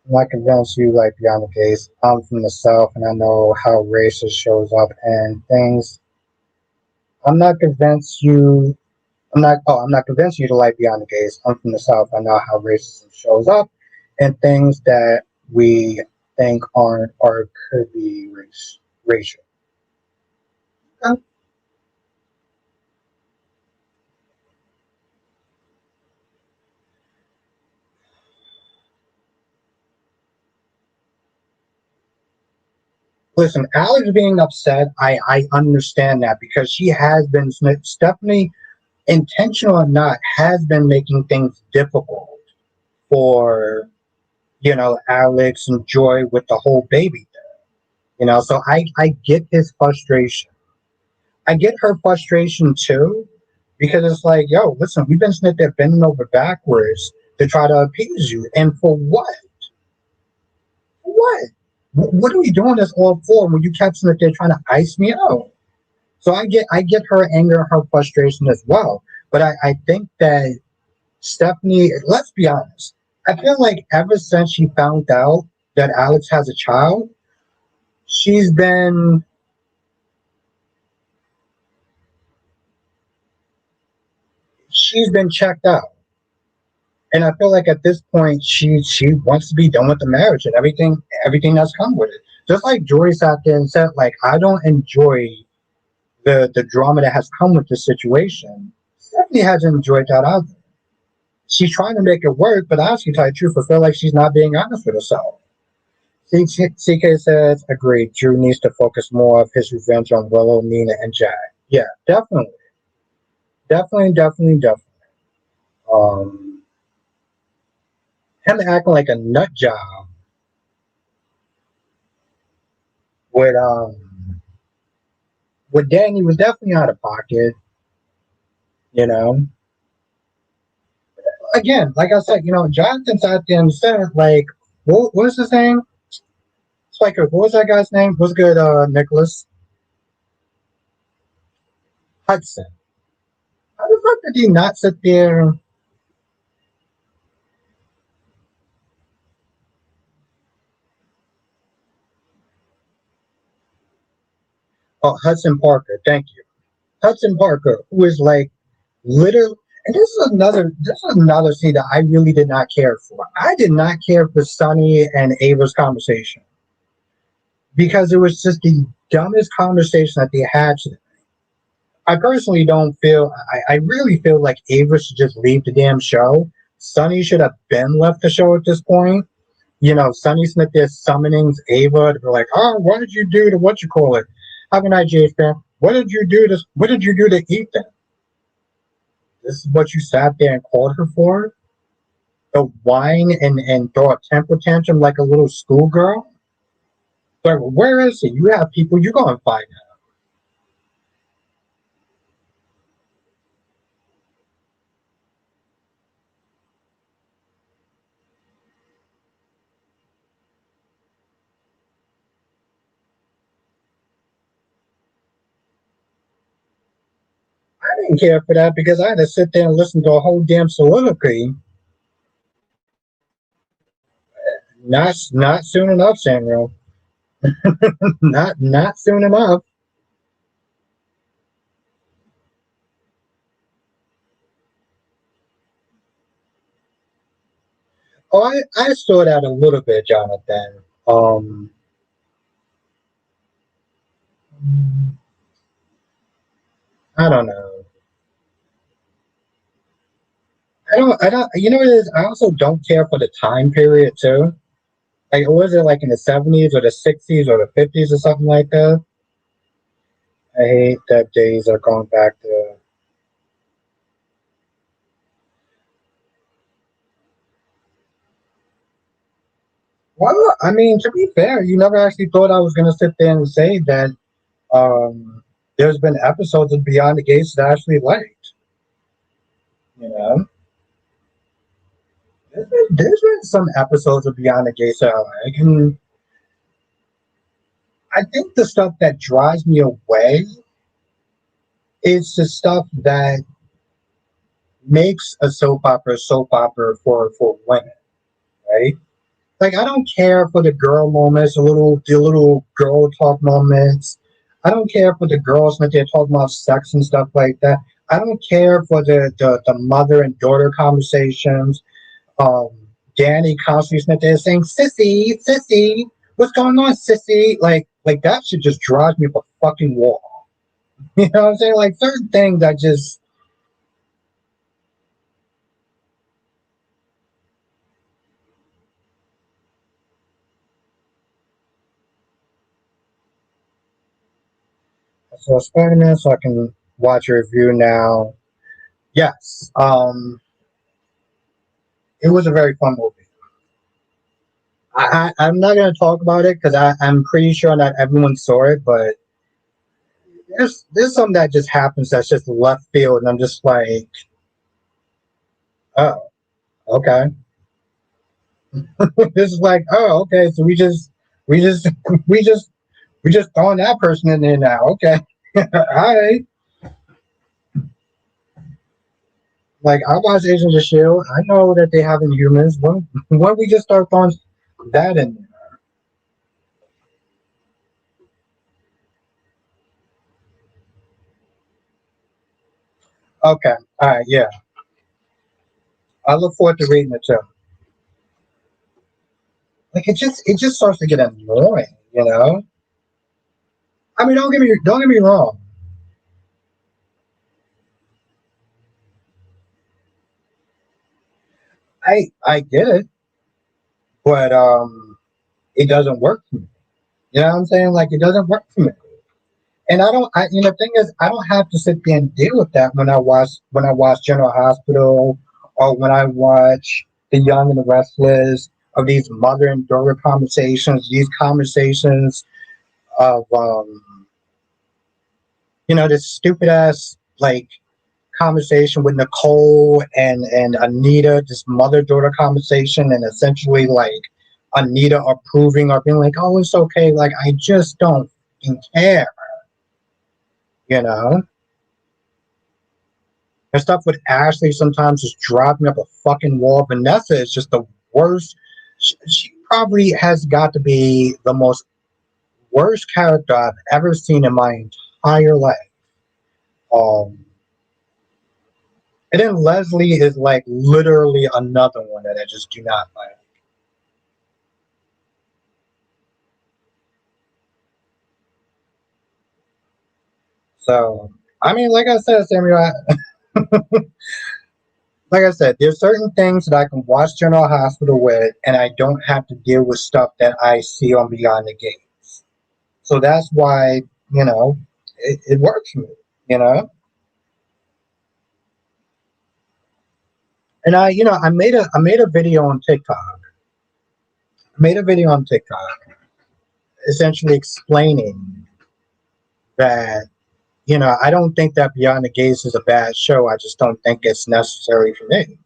I'm not convinced you like Beyond the Gates. I'm from the South and I know how racist shows up and things. I'm not convinced you I'm not convinced you to like Beyond the Gates. I'm from the South. I know how racism shows up and things that we think aren't or could be racial. Okay? Listen, Alex being upset, I understand that because she has been Stephanie, intentional or not, has been making things difficult for Alex and Joy with the whole baby thing. So I get his frustration. I get her frustration too, because it's like, yo, listen, we've been sitting there bending over backwards to try to appease you, and for what? What? What are we doing this all for when you kept sitting there trying to ice me out? So I get her anger, her frustration as well. But I think that Stephanie, let's be honest, I feel like ever since she found out that Alex has a child, she's been she's been checked out. And I feel like at this point she wants to be done with the marriage and everything that's come with it. Just like Joy sat there and said, like, I don't enjoy the drama that has come with this situation. Stephanie hasn't enjoyed that either. She's trying to make it work, but honestly, to tell you the truth, I feel like she's not being honest with herself. CK says, agreed. Drew needs to focus more of his revenge on Willow, Nina, and Jack. Yeah, definitely. Definitely, definitely, definitely. Um, him acting like a nut job with with Danny was definitely out of pocket, you know. Again, like I said, Jonathan sat there and said, like, what was his name? It's like, what was that guy's name? What's good, Nicholas Hudson? How the fuck did he not sit there? Oh, Hudson Parker, thank you. Hudson Parker, who is like literally, and this is another scene that I really did not care for. I did not care for Sonny and Ava's conversation because it was just the dumbest conversation that they had. I personally don't feel. I really feel like Ava should just leave the damn show. Sonny should have been left the show at this point. Sonny Smith is summoning Ava to be like, "Oh, what did you do to what you call it? Have a night, Jay fan. What did you do to Ethan?" This is what you sat there and called her for? To whine and throw a temper tantrum like a little schoolgirl? Like, where is he? You have people you're going to find out. I didn't care for that because I had to sit there and listen to a whole damn soliloquy. Not soon enough, Samuel. Not soon enough. Oh, I saw that a little bit, Jonathan. I don't know. I don't, you know what it is? I also don't care for the time period too. Like, was it like in the 70s or the 60s or the 50s or something like that? I hate that days are going back to. Well, I mean, to be fair, you never actually thought I was going to sit there and say that there's been episodes of Beyond the Gates that I actually liked. You know, there's been some episodes of Beyond the Gates that I like, and I think the stuff that drives me away is the stuff that makes a soap opera for women, right? Like, I don't care for the girl moments, the little girl talk moments. I don't care for the girls when they're talking about sex and stuff like that. I don't care for the mother and daughter conversations. Um, Danny constantly sitting there saying, "Sissy, sissy, what's going on, sissy?" Like that should just drive me up a fucking wall. You know what I'm saying? Like certain things I just. So Spider-Man, so I can watch a review now. Yes, it was a very fun movie. I'm not going to talk about it because I'm pretty sure that everyone saw it, but there's something that just happens that's just left field, and I'm just like, oh, okay. This is like, oh, okay. So we just, we just, we just throwing that person in there now. Okay, all right. Like I watch Agents of Shield. I know that they have Inhumans. When we just start throwing that in there. Okay, all right, yeah. I look forward to reading it too. Like it just starts to get annoying, you know. I mean, don't get me wrong. I get it, but it doesn't work for me. You know what I'm saying? Like it doesn't work for me. And I don't. The thing is, I don't have to sit there and deal with that when I watch General Hospital or when I watch The Young and the Restless of these mother and daughter conversations. These conversations of this stupid ass like conversation with Nicole and Anita, this mother daughter conversation, and essentially like Anita approving or being like, "Oh, it's okay." Like I just don't fucking care, you know. And stuff with Ashley sometimes just drive me up a fucking wall. Vanessa is just the worst. She probably has got to be the most worst character I've ever seen in my entire life. Um, and then Leslie is like literally another one that I just do not like. So, I mean, like I said, Samuel, like I said, there's certain things that I can watch General Hospital with, and I don't have to deal with stuff that I see on Beyond the Gates. So that's why, you know, it works for me, you know? And I made a video on TikTok. I made a video on TikTok essentially explaining that I don't think that Beyond the Gates is a bad show. I just don't think it's necessary for me.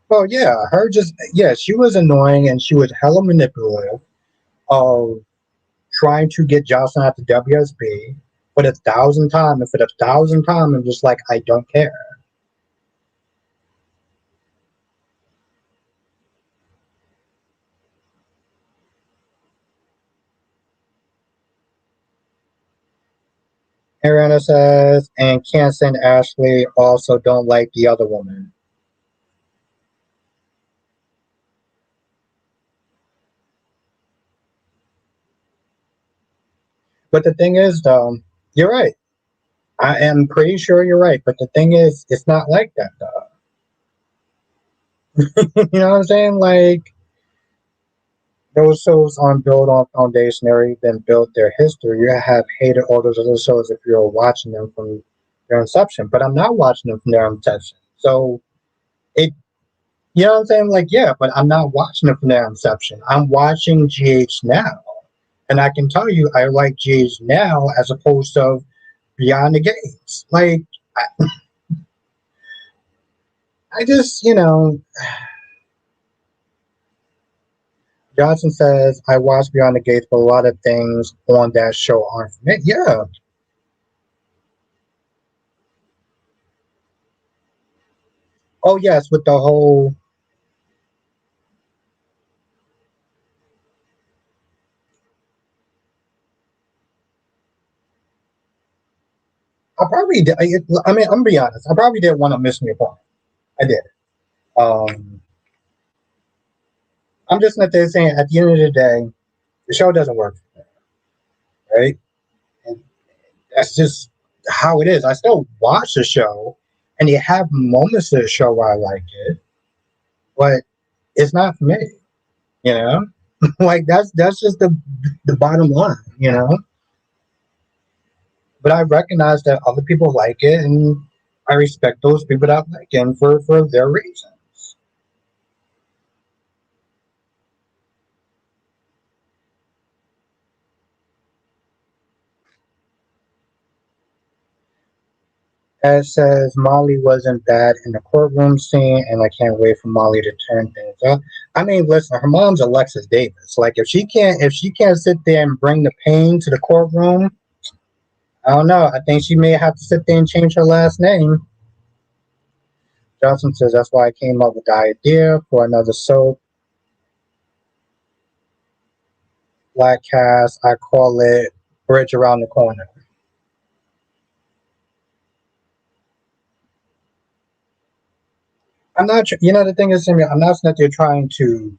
Well, yeah, she was annoying and she was hella manipulative of trying to get Jocelyn at the WSB for the thousandth time, and for the thousandth time, I'm just like, I don't care. Ariana says, and Cancer and Ashley also don't like the other woman. But the thing is, though, you're right. I am pretty sure you're right. But the thing is, it's not like that, though. You know what I'm saying? Like, those shows aren't built on foundation. They've already been built their history. You have hated all those other shows if you're watching them from their inception. But I'm not watching them from their inception. So it, you know what I'm saying? Like, yeah, but I'm not watching them from their inception. I'm watching GH now. And I can tell you, I like GH now as opposed to Beyond the Gates. Like, I just, Johnson says, I watched Beyond the Gates, but a lot of things on that show aren't for me. Yeah. Oh, yes, with the whole. I probably did. I mean, I'm gonna be honest. I probably did want to miss me apart. I did. Um, I'm just not there saying at the end of the day, the show doesn't work, right? And that's just how it is. I still watch the show, and you have moments of the show where I like it, but it's not for me. You know, like that's just the bottom line. But I recognize that other people like it, and I respect those people that like it for their reasons. As says Molly wasn't bad in the courtroom scene, and I can't wait for Molly to turn things up. I mean, listen, her mom's Alexis Davis. Like, if she can't sit there and bring the pain to the courtroom, I don't know. I think she may have to sit there and change her last name. Johnson says that's why I came up with the idea for another soap, Black Cast. I call it Bridge Around the Corner. I'm not. The thing is, I'm not that they're trying to.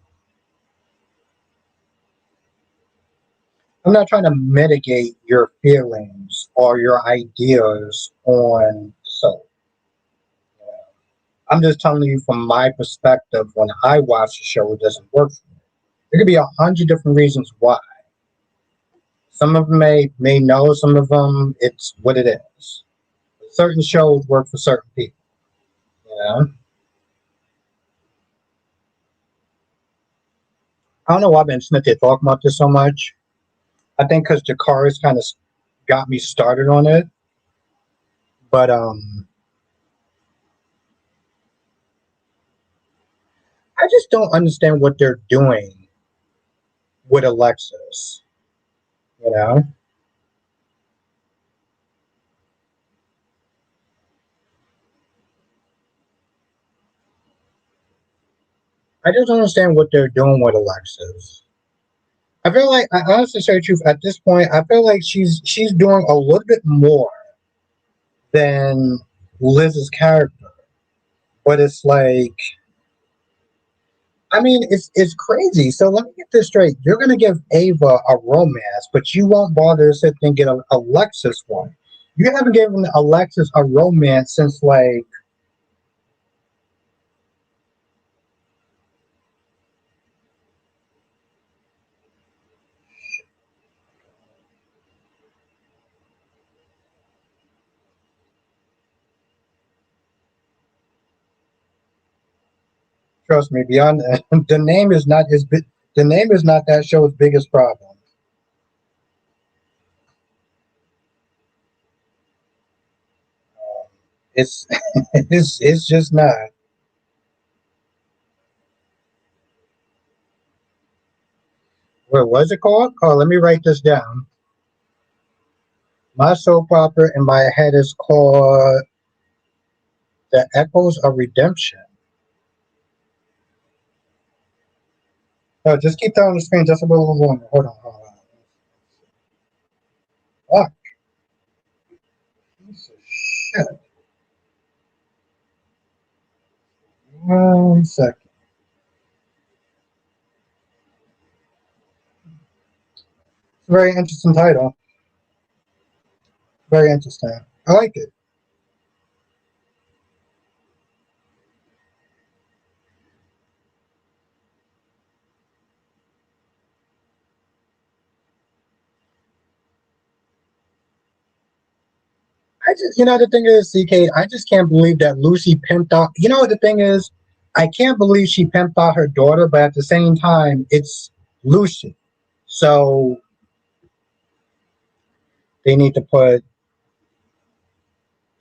I'm not trying to mitigate your feelings or your ideas on soap. I'm just telling you from my perspective. When I watch the show, it doesn't work for me. There could be 100 different reasons why. Some of them may know. Some of them, it's what it is. Certain shows work for certain people. You know. I don't know why I've been sitting there talking about this so much. I think because Jakari's kind of got me started on it. But I just don't understand what they're doing with Alexis. You know, I just don't understand what they're doing with Alexis. I feel like, I honestly say the truth, at this point, I feel like she's doing a little bit more than Liz's character. But it's like, I mean, it's crazy. So let me get this straight. You're gonna give Ava a romance, but you won't bother to sit there and get a Alexis one. You haven't given Alexis a romance since like. Trust me, beyond the name is not his. The name is not that show's biggest problem. It's it's just not. What was it called? Oh, let me write this down. My soap opera in my head is called The Echoes of Redemption. No, just keep that on the screen just a little longer. Hold on, hold on. Fuck. Piece of shit. 1 second. It's a very interesting title. Very interesting. I like it. The thing is, CK, I just can't believe that Lucy pimped out. The thing is, I can't believe she pimped out her daughter, but at the same time, it's Lucy. So they need to put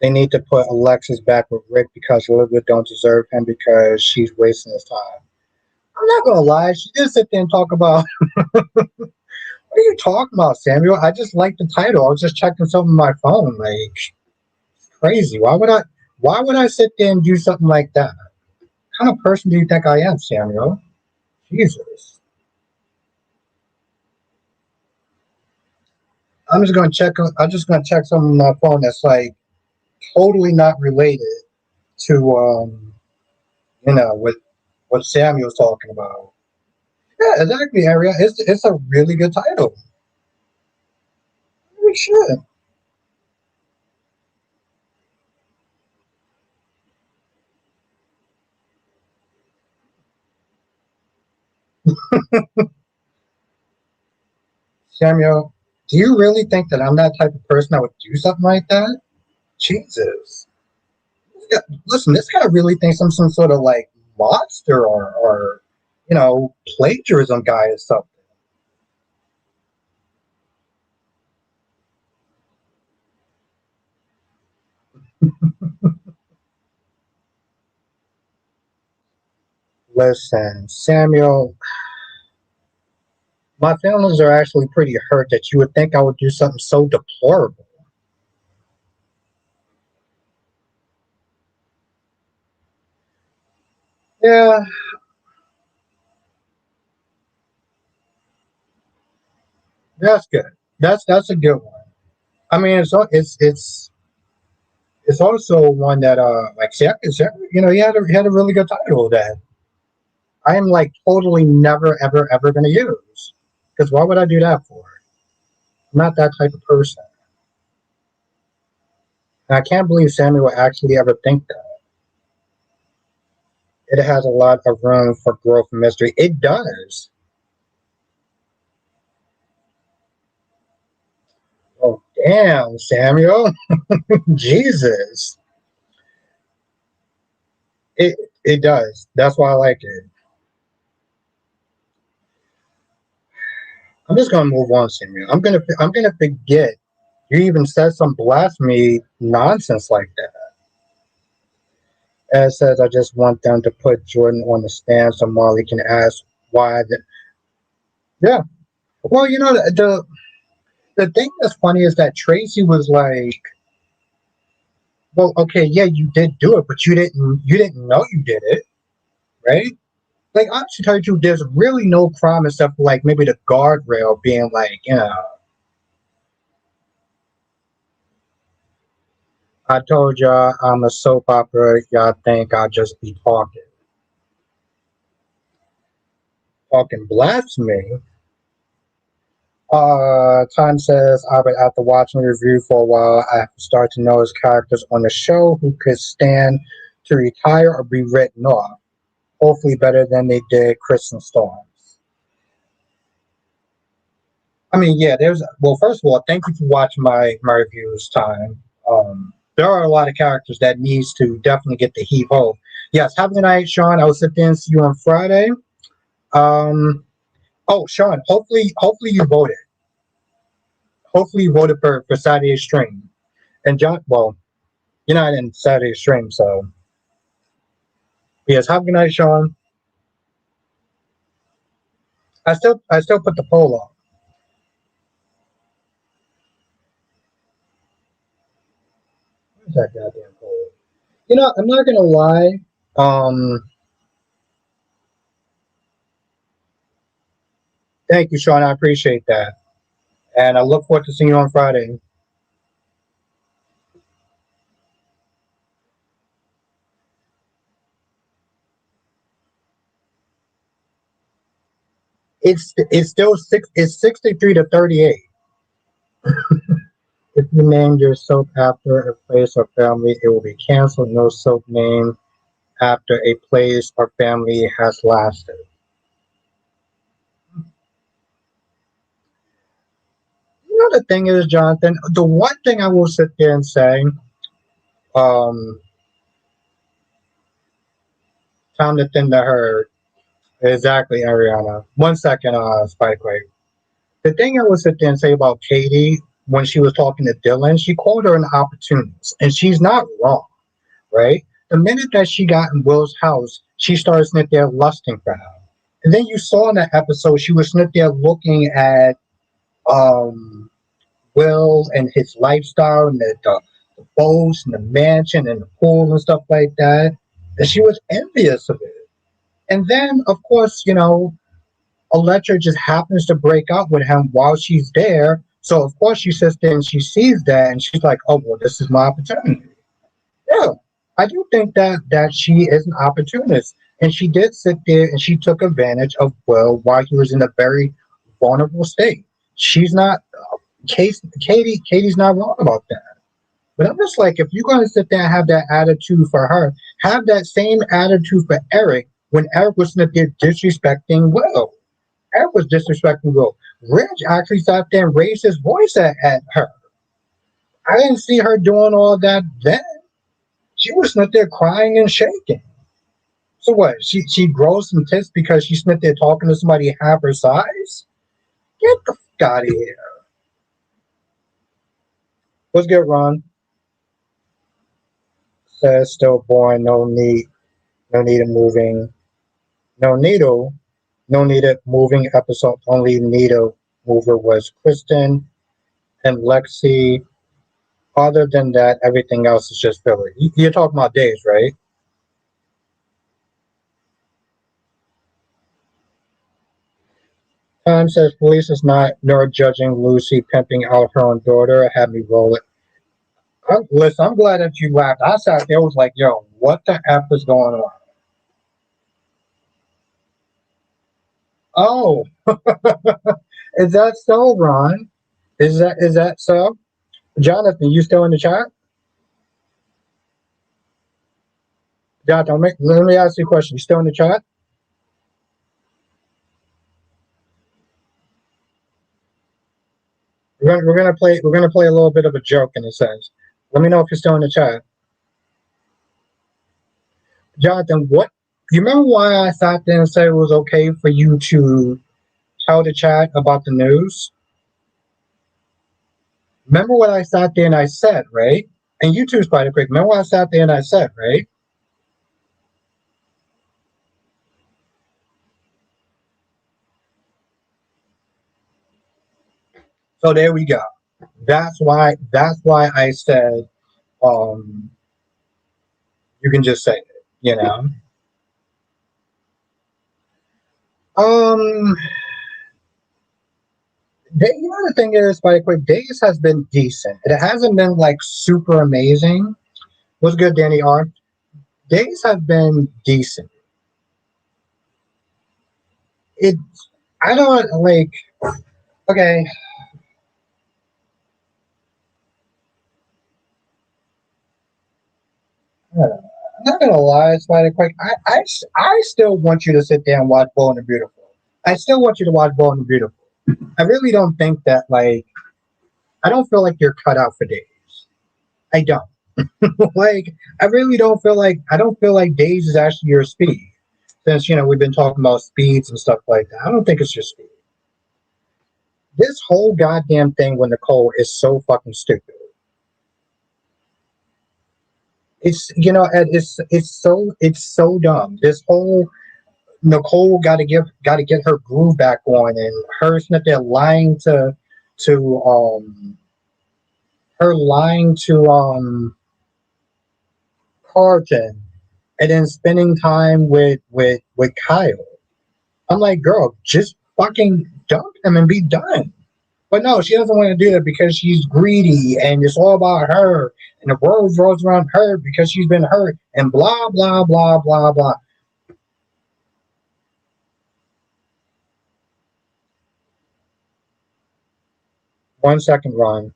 they need to put Alexis back with Rick because Olivia don't deserve him because she's wasting his time. I'm not gonna lie, she did sit there and talk about what are you talking about, Samuel? I just like the title. I was just checking something on my phone. Like crazy. Why would I sit there and do something like that? What kind of person do you think I am, Samuel? Jesus. I'm just gonna check something on my phone that's like totally not related to what Samuel's talking about. Yeah, exactly, Area. It's a really good title. Holy shit. Samuel, do you really think that I'm that type of person that would do something like that? Jesus. Listen, this guy really thinks I'm some sort of like monster or plagiarism guy or something. Listen, Samuel, my feelings are actually pretty hurt that you would think I would do something so deplorable. Yeah, that's good. That's a good one. I mean, it's also one that like he had a really good title that I am like totally never ever ever gonna use because why would I do that for? I'm not that type of person. And I can't believe Sammy would actually ever think that. It has a lot of room for growth and mystery. It does. Oh damn, Samuel. Jesus. It does. That's why I like it. I'm just gonna move on, Samuel. I'm gonna forget you even said some blasphemy nonsense like that. As says, I just want them to put Jordan on the stand so Molly can ask why. Yeah. Well, the thing that's funny is that Tracy was like, "Well, okay, yeah, you did do it, but you didn't know you did it, right?" Like, honestly, tell you the truth, there's really no crime except for like maybe the guardrail being like, I told y'all I'm a soap opera. Y'all think I'll just be talking blasphemy. Time says I would after watching the review for a while, I have to start to know his characters on the show who could stand to retire or be written off. Hopefully better than they did Kristen Storms. I mean, yeah, first of all, thank you for watching my reviews, Time. There are a lot of characters that needs to definitely get the heave ho. Yes, have a good night, Sean. I will sit there and see you on Friday. Um, oh, Sean, hopefully you voted. Hopefully you voted for Saturday's stream. And John, well, you're not in Saturday's stream, so yes, have a good night, Sean. I still put the poll up. Where's that goddamn poll? I'm not gonna lie. Um, Thank you, Sean. I appreciate that, and I look forward to seeing you on Friday. It's still six. It's 63-38. If you named your soap after a place or family, it will be canceled. No soap named after a place or family has lasted. The thing is, Jonathan, the one thing I will sit there and say, um, time to thin the herd. Exactly, Ariana. 1 second, Spikeway. The thing I will sit there and say about Katie when she was talking to Dylan, she called her an opportunist, and she's not wrong, right? The minute that she got in Will's house, she started sitting there lusting for him. And then you saw in that episode, she was sitting there looking at um, Will and his lifestyle and the boats and the mansion and the pool and stuff like that. And she was envious of it. And then, of course, Electra just happens to break up with him while she's there. So, of course, she sits there and she sees that and she's like, oh, well, this is my opportunity. Yeah, I do think that she is an opportunist. And she did sit there and she took advantage of Will while he was in a very vulnerable state. She's not Katie's not wrong about that. But I'm just like, if you're going to sit there and have that attitude for her, have that same attitude for Eric when Eric was sitting there disrespecting Will. Eric was disrespecting Will. Rich actually sat there and raised his voice at her. I didn't see her doing all that then. She was sitting there crying and shaking. So what? She grows some tits because she's sitting there talking to somebody half her size? Get the fuck out of here. What's good, Ron? Says still born, no need of moving, no needle, no need of moving episode. Only needle mover was Kristen and Lexi. Other than that, everything else is just filler. You're talking about days, right? Time says police is not nor judging Lucy pimping out her own daughter. Had me roll it. Listen, I'm glad that you laughed. I sat there was like, yo, what the F is going on? Oh, is that so, Ron? Is that so? Jonathan, you still in the chat? Jonathan, let me ask you a question. You still in the chat? We're gonna play a little bit of a joke in a sense. Let me know if you're still in the chat. Jonathan, what you remember why I sat there and said it was okay for you to tell the chat about the news? Remember what I sat there and I said, right? And you too, Spider Quick. Remember what I sat there and I said, right? So there we go. That's why I said um you can just say it. Um the thing is, by the way, Days has been decent. It hasn't been like super amazing. What's good, Danny R? Days have been decent. It I don't like okay. I'm not gonna lie, Spider Quick. I still want you to sit there and watch Bold and the Beautiful. I still want you to watch Bold and the Beautiful. I really don't think that I don't feel like you're cut out for Days. I don't. Like, I really don't feel like I don't feel like Days is actually your speed. Since we've been talking about speeds and stuff like that, I don't think it's your speed. This whole goddamn thing with Nicole is so fucking stupid. It's and it's so dumb. This whole Nicole got to get her groove back on, and her sitting there to her lying to Carlton, and then spending time with Kyle. I'm like, girl, just fucking dump him and be done. But no, she doesn't want to do that because she's greedy and it's all about her and the world revolves around her because she's been hurt and blah blah blah blah blah. 1 second, Ron.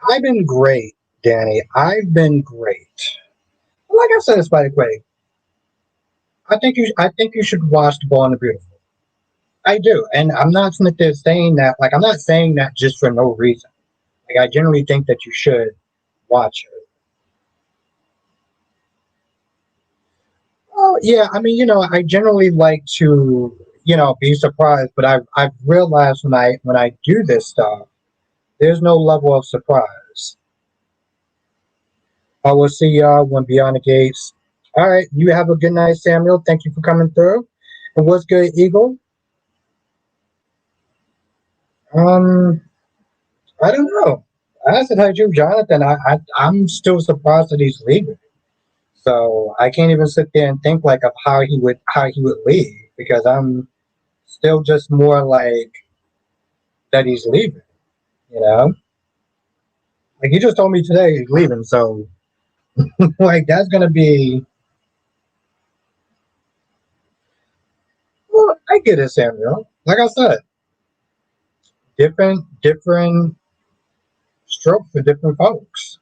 I've been great, Danny. I've been great. Like I said, by the way, I think you should watch The Ball and the Beautiful. I do, and I'm not sitting there saying that. Like, I'm not saying that just for no reason. Like, I generally think that you should watch it. Oh yeah, I mean, I generally like to, be surprised, but I've realized when I do this stuff, there's no level of surprise. I will see y'all when Beyond the Gates. All right, you have a good night, Samuel. Thank you for coming through. And what's good, Eagle? Um, I don't know. I said hi to Jonathan. I'm still surprised that he's leaving. So I can't even sit there and think like of how he would leave because I'm still just more like that he's leaving. You know, like he just told me today he's leaving. So like that's gonna be. Well, I get it, Samuel. Like I said, different strokes for different folks.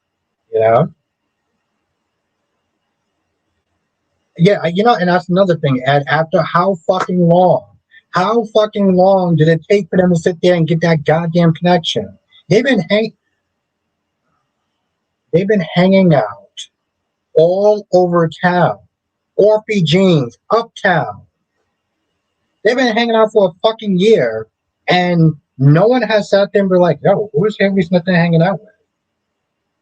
You know. Yeah, and that's another thing. And after how fucking long did it take for them to sit there and get that goddamn connection? They've been hang, they've been hanging out all over town, Orphy Jeans, Uptown. They've been hanging out for a fucking year, and no one has sat there and been like, "Yo, who is Haley Smith hanging out with?"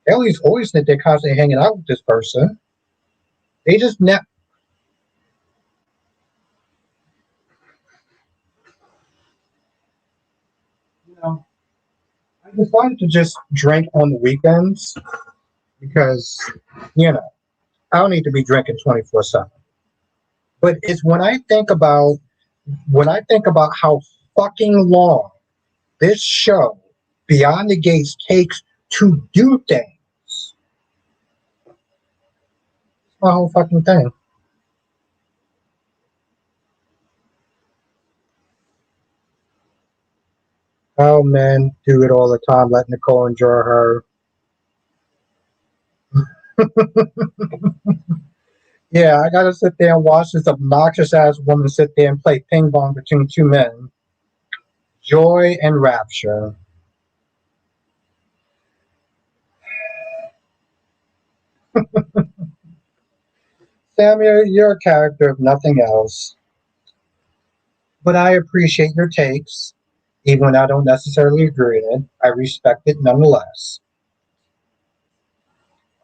Haley's always that they're constantly hanging out with this person. They just you know, I decided to just drink on the weekends because, you know, I don't need to be drinking 24/7. But it's when I think about how fucking long this show, Beyond the Gates, takes to do things. It's my whole fucking thing. Oh man, do it all the time. Let Nicole enjoy her. Yeah, I gotta sit there and watch this obnoxious ass woman sit there and play ping pong between two men. Joy and rapture. Samuel, you're a character if nothing else. But I appreciate your takes. Even when I don't necessarily agree with it, I respect it nonetheless.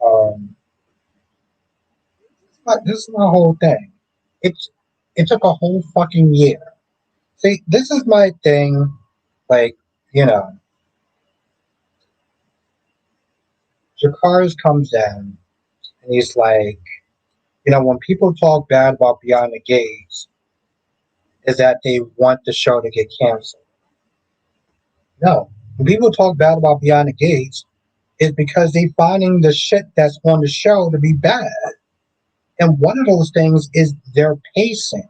Um, but this is my whole thing. It's it took a whole fucking year. See, this is my thing. Like, you know, Jakars comes in and he's like, when people talk bad about Beyond the Gates, is that they want the show to get canceled. No. When people talk bad about Beyond the Gates, it's because they finding the shit that's on the show to be bad. And one of those things is their pacing.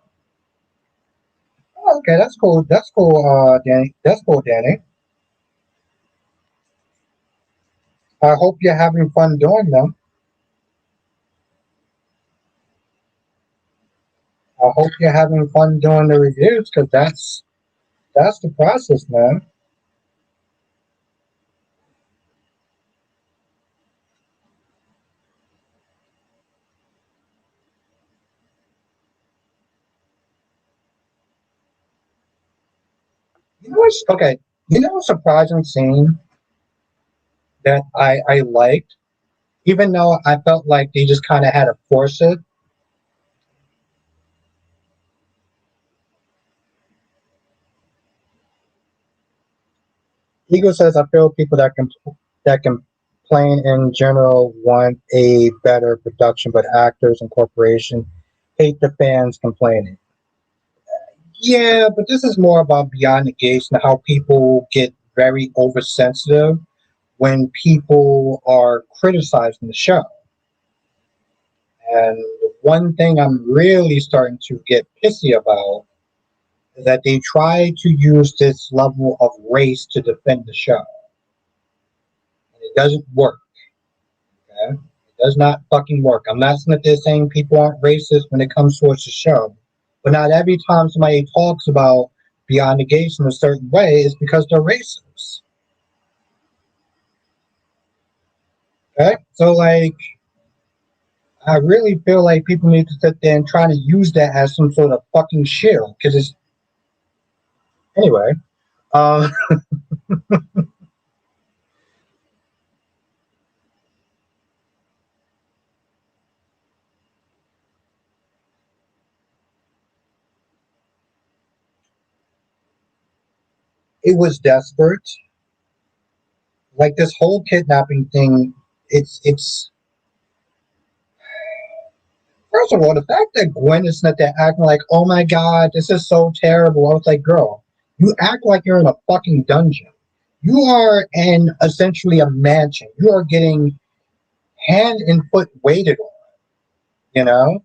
Oh, okay, that's cool. That's cool, Danny. That's cool, Danny. I hope you're having fun doing them. I hope you're having fun doing the reviews because That's the process, man. You know what's okay? You know a surprising scene that I liked, even though I felt like they just kind of had to force it. Ego says, "I feel people that complain in general want a better production, but actors and corporations hate the fans complaining." Yeah, but this is more about beyond the gates and how people get very oversensitive when people are criticizing the show. And one thing I'm really starting to get pissy about is that they try to use this level of race to defend the show. And it doesn't work. Okay? It does not fucking work. I'm not sitting there saying people aren't racist when it comes towards the show. But not every time somebody talks about Beyond the Gates in a certain way is because they're racist. Okay? So like I really feel like people need to sit there and try to use that as some sort of fucking shield. Because it's anyway. Um, it was desperate. Like this whole kidnapping thing. It's first of all the fact that Gwen is not there acting like, oh my god, this is so terrible. I was like, girl, you act like you're in a fucking dungeon. You are in essentially a mansion. You are getting hand and foot waited on. You know.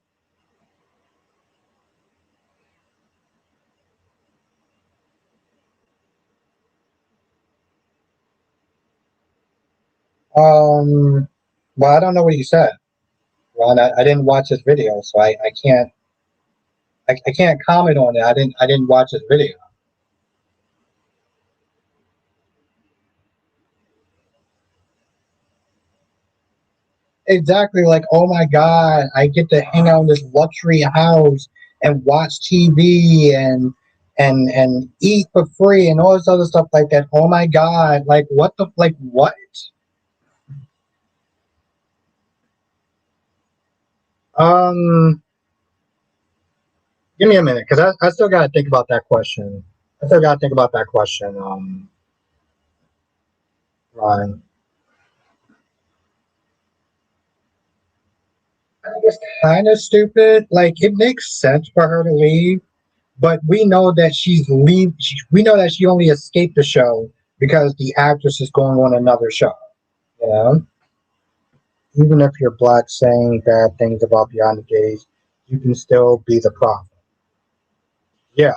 Um. Well, I don't know what you said, Ron. I didn't watch this video, so I can't I can't comment on it. I didn't watch this video. Exactly, like, oh my god, I get to hang out in this luxury house and watch TV and eat for free and all this other stuff like that. Oh my god, like what? Um, give me a minute because I still gotta think about that question. I still gotta think about that question. Ryan. I think it's kind of stupid. Like it makes sense for her to leave, but we know that we know that she only escaped the show because the actress is going on another show. You know, even if you're black saying bad things about Beyond the Gays, you can still be the prophet. Yeah,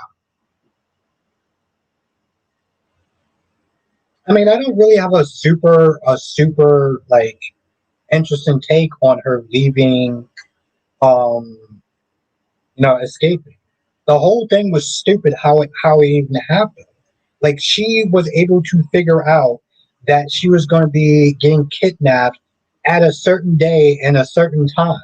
I mean, I don't really have a super like interesting take on her leaving. Um, escaping. The whole thing was stupid. How it even happened. Like she was able to figure out that she was going to be getting kidnapped at a certain day and a certain time.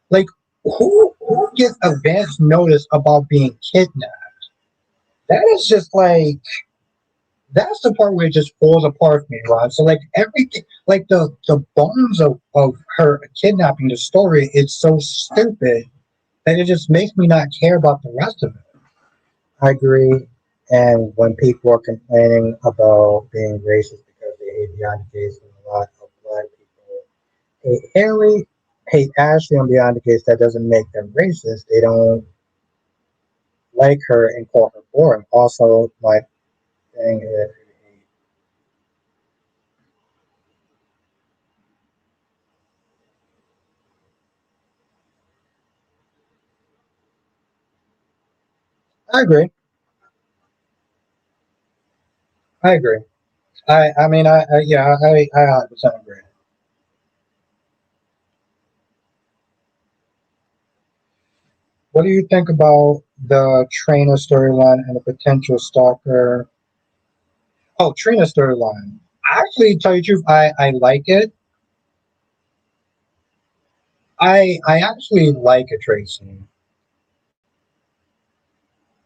Like who gets advance notice about being kidnapped? That is just like that's the part where it just falls apart for me, Ron. So like everything, like the bones of her kidnapping, the story is so stupid that it just makes me not care about the rest of it. I agree. And when people are complaining about being racist because they hate Beyond the Gates and a lot of black people hate Haley, hate Ashley on Beyond the Gates, that doesn't make them racist. They don't like her and call her boring. Also, my thing is, I agree. I agree. I mean, yeah, I 100% agree. What do you think about the trainer storyline and the potential stalker. Oh, trainer storyline. Actually, to tell you the truth, I like it. I actually like a Tracy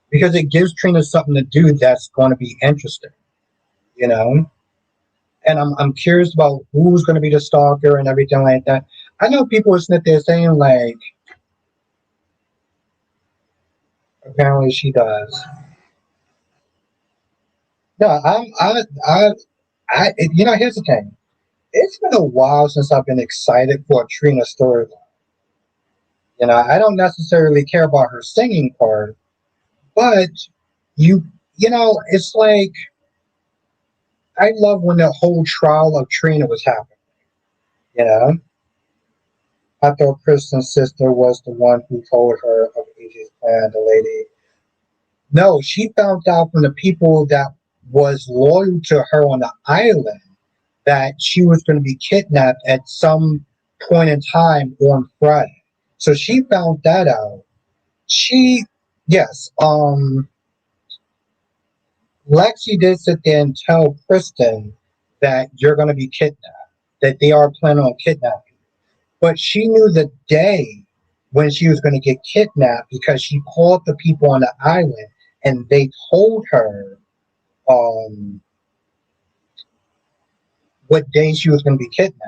because it gives Trina something to do that's going to be interesting, you know. And I'm curious about who's going to be the stalker and everything like that. I know people are sitting there saying like, apparently she does. No, here's the thing. It's been a while since I've been excited for a Trina storyline. I don't necessarily care about her singing part, but you, it's like I love when the whole trial of Trina was happening. You know, I thought Kristen's sister was the one who told her of AJ's plan. The lady, no, she found out from the people that was loyal to her on the island that she was going to be kidnapped at some point in time on Friday. So she found that out. She, yes, Lexi did sit there and tell Kristen that you're going to be kidnapped, that they are planning on kidnapping. But she knew the day when she was going to get kidnapped because she called the people on the island and they told her um, what day she was going to be kidnapped.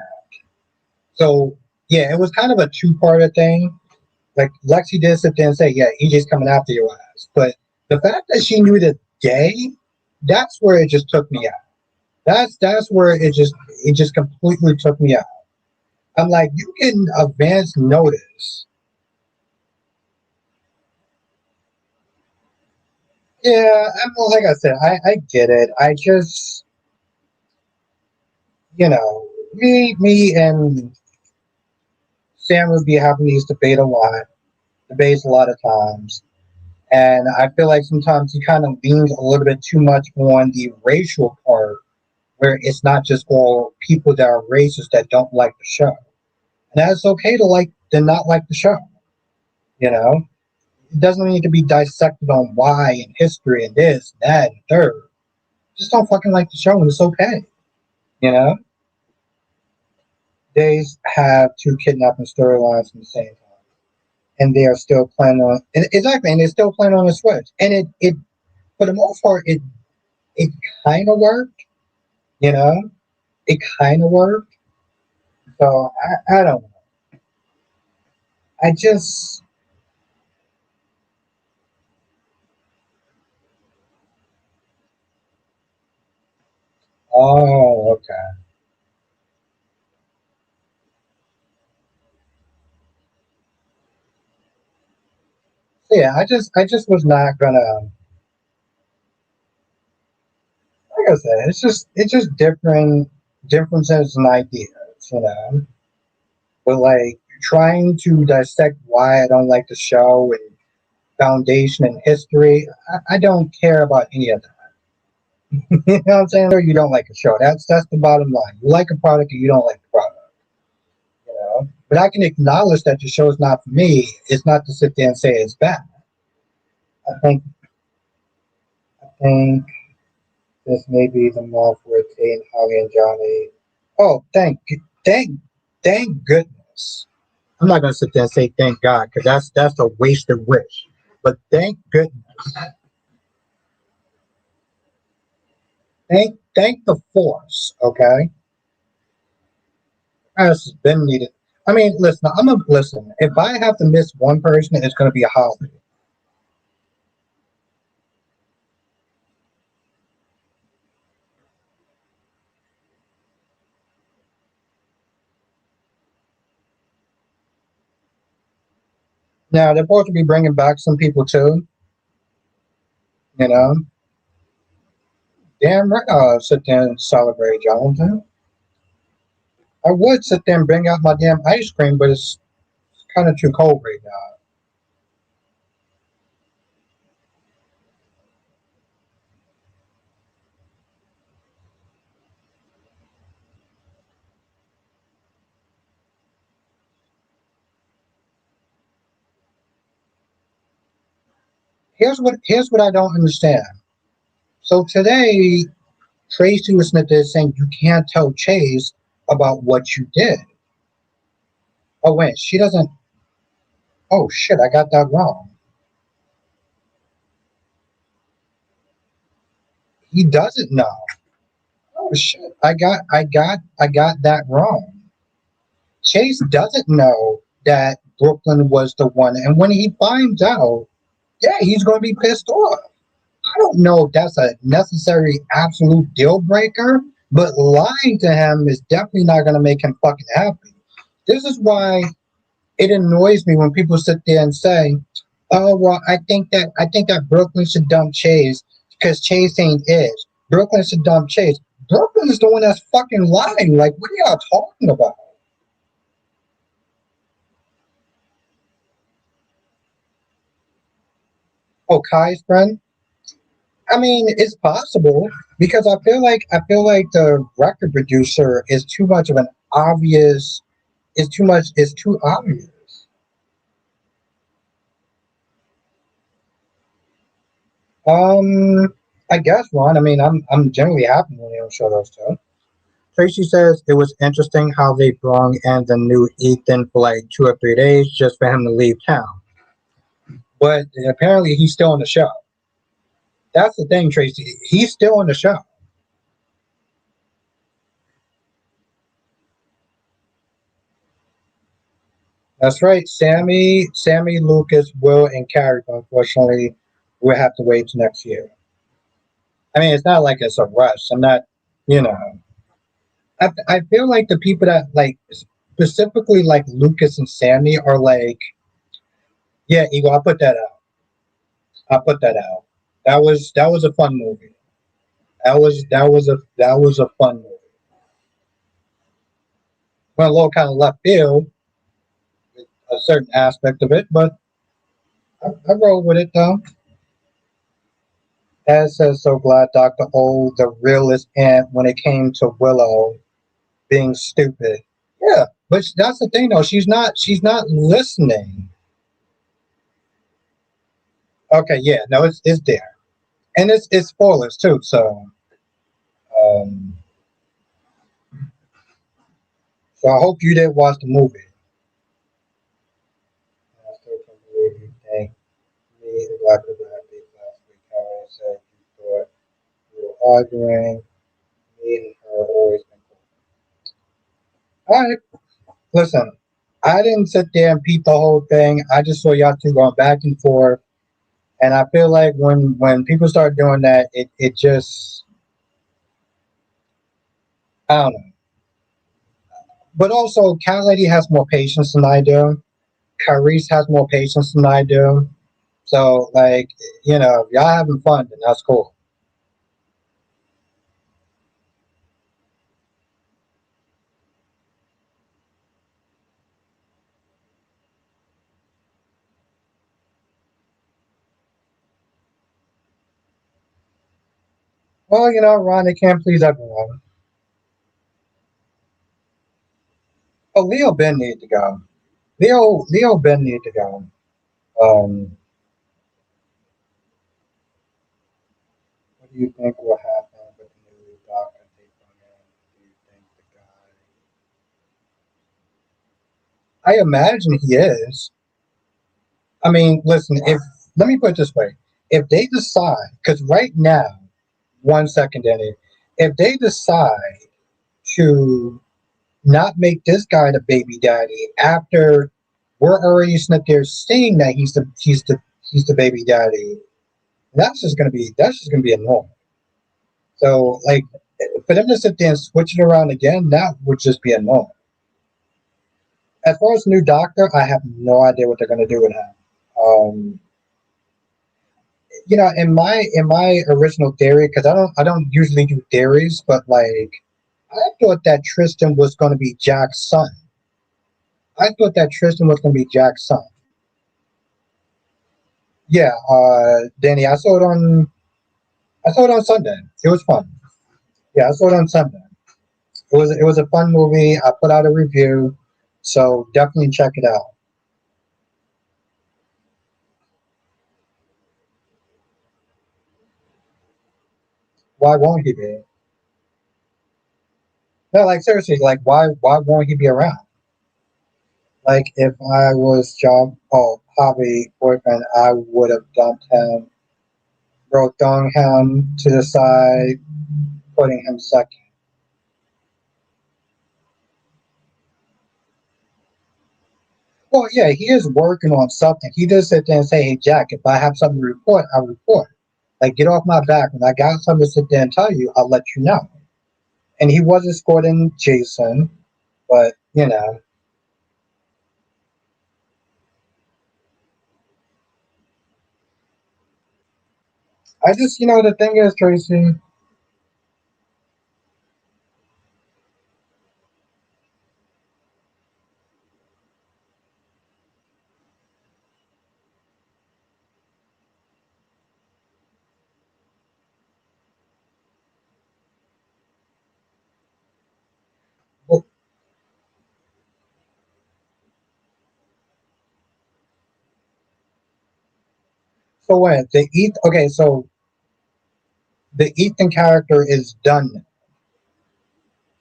So, yeah, it was kind of a two-parter thing. Like, Lexi did sit there and say, yeah, EJ's coming after your ass. But the fact that she knew the day, that's where it just took me out. That's where it just completely took me out. I'm like, you get an advance notice. Yeah, like I said, I get it. I just, me and Sam would be having these debates a lot of times, and I feel like sometimes he kind of leans a little bit too much on the racial part, where it's not just all people that are racist that don't like the show, and that's okay to not like the show. You know, it doesn't need to be dissected on why and history and this, that, and third. Just don't fucking like the show, and it's okay. You know. They have two kidnapping storylines in the same time, and they are still planning on exactly, and they're still planning on a switch. And it for the most part, it kind of worked. You know, it kind of worked. So I don't know. I just oh okay. So yeah, I just was not gonna. Like I said, it's just differences in ideas. But like trying to dissect why I don't like the show and foundation and history. I don't care about any of that. You know what I'm saying? Or you don't like a show. That's the bottom line. You like a product or you don't like the product. But I can acknowledge that the show is not for me. It's not to sit there and say it's bad. I think this may be the month where Tay and Holly and Johnny. Oh, thank thank goodness. I'm not gonna sit there and say thank God because that's a wasted wish. But thank goodness. Thank the force, okay? Has been needed. I mean, listen, listen. If I have to miss one person, it's going to be a holiday. Now they're supposed to be bringing back some people too. You know, damn right. Sit there and celebrate Jonathan. I would sit there and bring out my damn ice cream, but it's kind of too cold right now. Here's what I don't understand. So today, Tracy was snipped there saying you can't tell Chase about what you did. Oh wait, she doesn't. Oh shit, I got that wrong. He doesn't know. Oh shit, I got that wrong. Chase doesn't know that Brooklyn was the one, and when he finds out, yeah, he's going to be pissed off. I don't know if that's a necessary absolute deal breaker, but lying to him is definitely not going to make him fucking happy. This is why it annoys me when people sit there and say, "Oh well, I think that Brooklyn should dump Chase because Chase ain't it. Brooklyn should dump Chase. Brooklyn is the one that's fucking lying. Like, what are y'all talking about?" Oh, Kai's friend. I mean, it's possible because I feel like the record producer is too much of an obvious. Is too much. Is too obvious. Um, I guess one. I mean, I'm generally happy when they don't show those two. Tracy says it was interesting how they brung in the new Ethan for like 2 or 3 days just for him to leave town. But apparently he's still on the show. That's the thing, Tracy. He's still on the show. That's right. Sammy, Lucas, Will, and Carrie. Unfortunately, we'll have to wait till next year. I mean, it's not like it's a rush. I'm not, you know. I feel like the people that like specifically like Lucas and Sammy are like, yeah, Eagle. I'll put that out. I'll put that out. That was a fun movie. That was a fun movie. Went a little kind of left field, a certain aspect of it, but I rolled with it though. As says, so glad Dr. O, the realist aunt, when it came to Willow being stupid. Yeah, but that's the thing though. She's not listening. Okay, yeah, no, it's there, and it's spoilers too. Um, so I hope you did watch the movie. I still can't believe you think me exactly what I did last week. How I said you thought we were arguing. Me and her always been cool. All right, listen. I didn't sit there and peep the whole thing. I just saw y'all two going back and forth. And I feel like when people start doing that, it just I don't know. But also, Cat Lady has more patience than I do. Carice has more patience than I do. So like if y'all having fun, then that's cool. Well, Ron, they can't please everyone. Oh, Leo Ben need to go. Leo Ben need to go. Um, what do you think will happen with the new doctor they bring in? Do you think the guy? I imagine he is. I mean, listen, if let me put it this way. If they decide, because right now, 1 second, Danny, if they decide to not make this guy the baby daddy after we're already sitting there seeing that he's the baby daddy, that's just gonna be annoying. So like for them to sit there and switch it around again, that would just be annoying. As far as new doctor, I have no idea what they're gonna do with him. Um, in my original theory, because I don't usually do theories, but like I thought that Tristan was going to be Jack's son. I thought that Tristan was going to be Jack's son. Yeah, Danny, I saw it on Sunday. It was fun. Yeah, I saw it on Sunday. It was a fun movie. I put out a review, so definitely check it out. Why won't he be? No, like seriously, like why won't he be around? Like if I was job hobby boyfriend, I would have dumped him, bro, throwing him to the side, putting him second. Well, yeah, he is working on something. He does sit there and say, "Hey, Jack, if I have something to report, I'll report. Like, get off my back. When I got something to sit there and tell you, I'll let you know." And he was escorting Jason, but I just, the thing is, Tracy. Well, so what? Okay, so the Ethan character is done.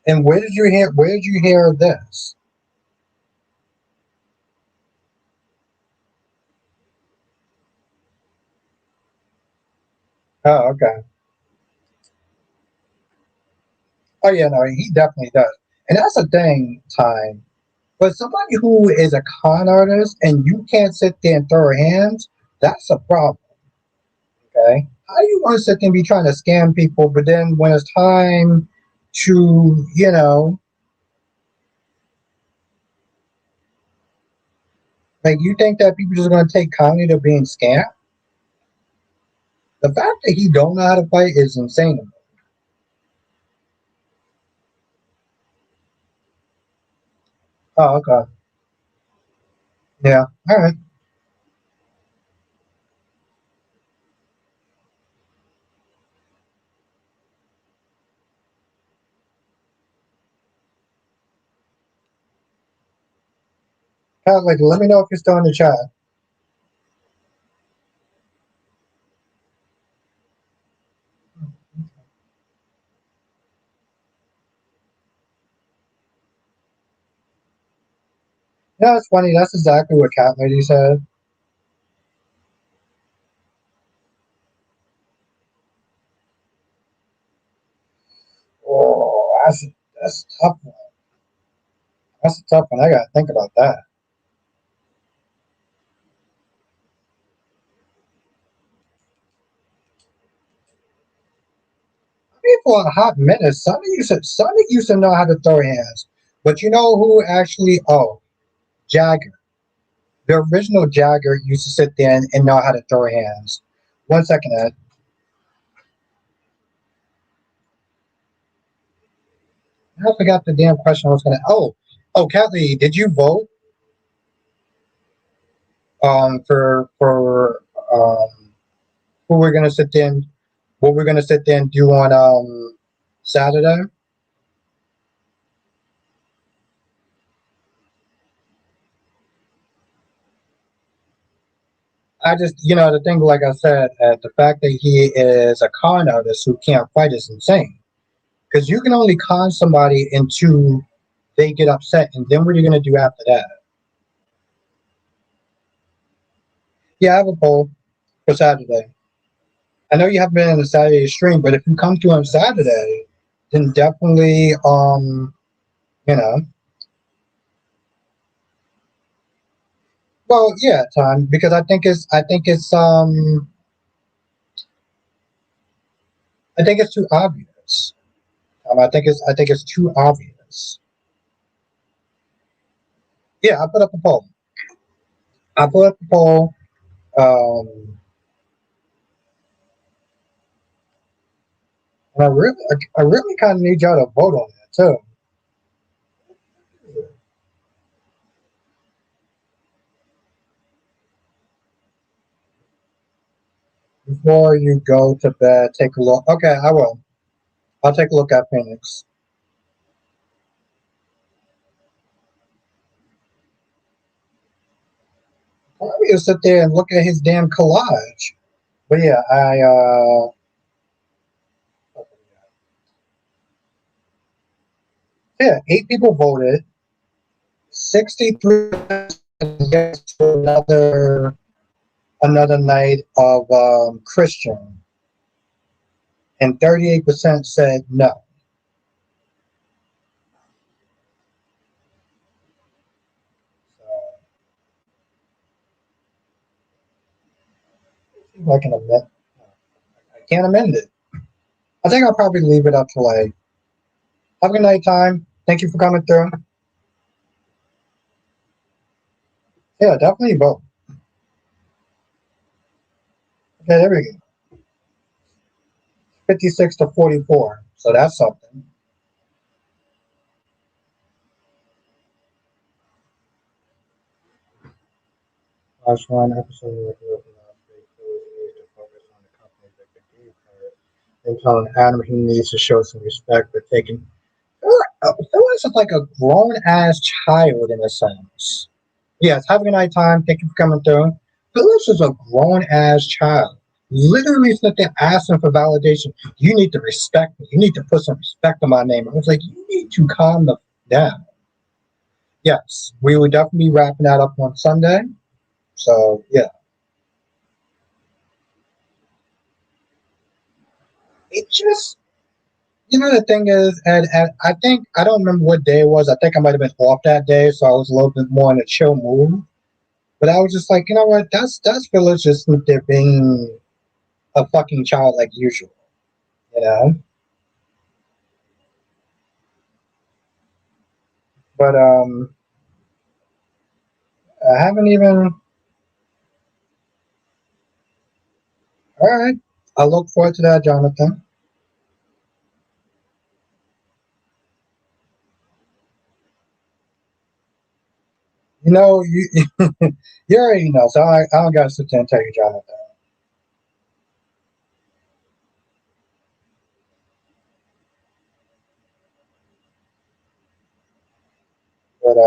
And where did you hear this? Oh, okay. Oh yeah, no, he definitely does. And that's a thing, time. But somebody who is a con artist and you can't sit there and throw hands, that's a problem. Okay. How do you want to sit there and be trying to scam people, but then when it's time to, like you think that people just gonna take kindly to being scammed? The fact that he don't know how to fight is insane. Oh, okay. Yeah. All right. Like, let me know if you're still in the chat. Yeah, it's funny. That's exactly what Cat Lady said. Oh, that's a tough one. That's a tough one. I gotta think about that. I mean, for a hot minute, Sonny used to know how to throw hands. But you know who actually? Oh, Jagger. The original Jagger used to sit there and know how to throw hands. One second, Ed. I forgot the damn question I was gonna. Oh, Kathleen, did you vote for who we're gonna sit there and what we're gonna sit there and do on Saturday? I just, the thing, like I said, the fact that he is a con artist who can't fight is insane. Because you can only con somebody until they get upset, and then what are you going to do after that? Yeah, I have a poll for Saturday. I know you haven't been in the Saturday stream, but if you come to on Saturday, then definitely, you know, well, yeah, time because I think it's too obvious. I think it's too obvious. Yeah, I put up a poll. I put up a poll. Um, and I really kind of need y'all to vote on that too. Before you go to bed, take a look. Okay, I will. I'll take a look at Phoenix. Probably will sit there and look at his damn collage. But yeah, Yeah, 8 people voted. 63 yes to another night of Christian, and 38% said no. So I can amend. I can't amend it. I think I'll probably leave it up to like. Have a good night time. Thank you for coming through. Yeah, definitely vote. Okay, there we go. 56 to 44. So that's something. Last one episode of the last week was to focus on the company that gave her. And telling Adam he needs to show some respect for taking. Phyllis is like a grown ass child in a sense. Yes, have a good night time. Thank you for coming through. Phyllis is a grown ass child. Literally sit there asking for validation. You need to respect me. You need to put some respect on my name. I was like, you need to calm the down. Yes, we will definitely be wrapping that up on Sunday. So yeah, it just the thing is, and I think I don't remember what day it was. I think I might have been off that day, so I was a little bit more in a chill mood. But I was just like, you know what? That's Phyllis just there being a fucking child like usual. You know. But I haven't even. All right, I look forward to that, Jonathan. You you already know, so I don't gotta sit there and tell you, Jonathan. But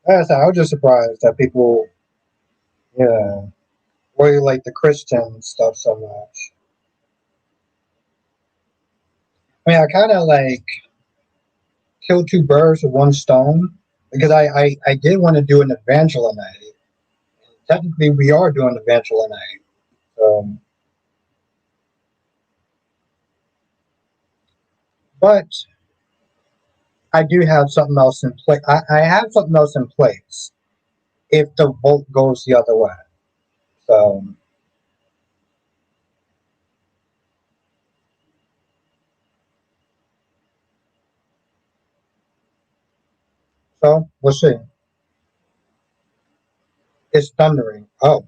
like I said, I was just surprised that people, yeah, really like the Christian stuff so much. I mean, I kind of like killed two birds with one stone because I did want to do an evangel night. Technically, we are doing evangel night. But I do have something else in place. I have something else in place if the vote goes the other way. So, so we'll see. It's thundering. Oh,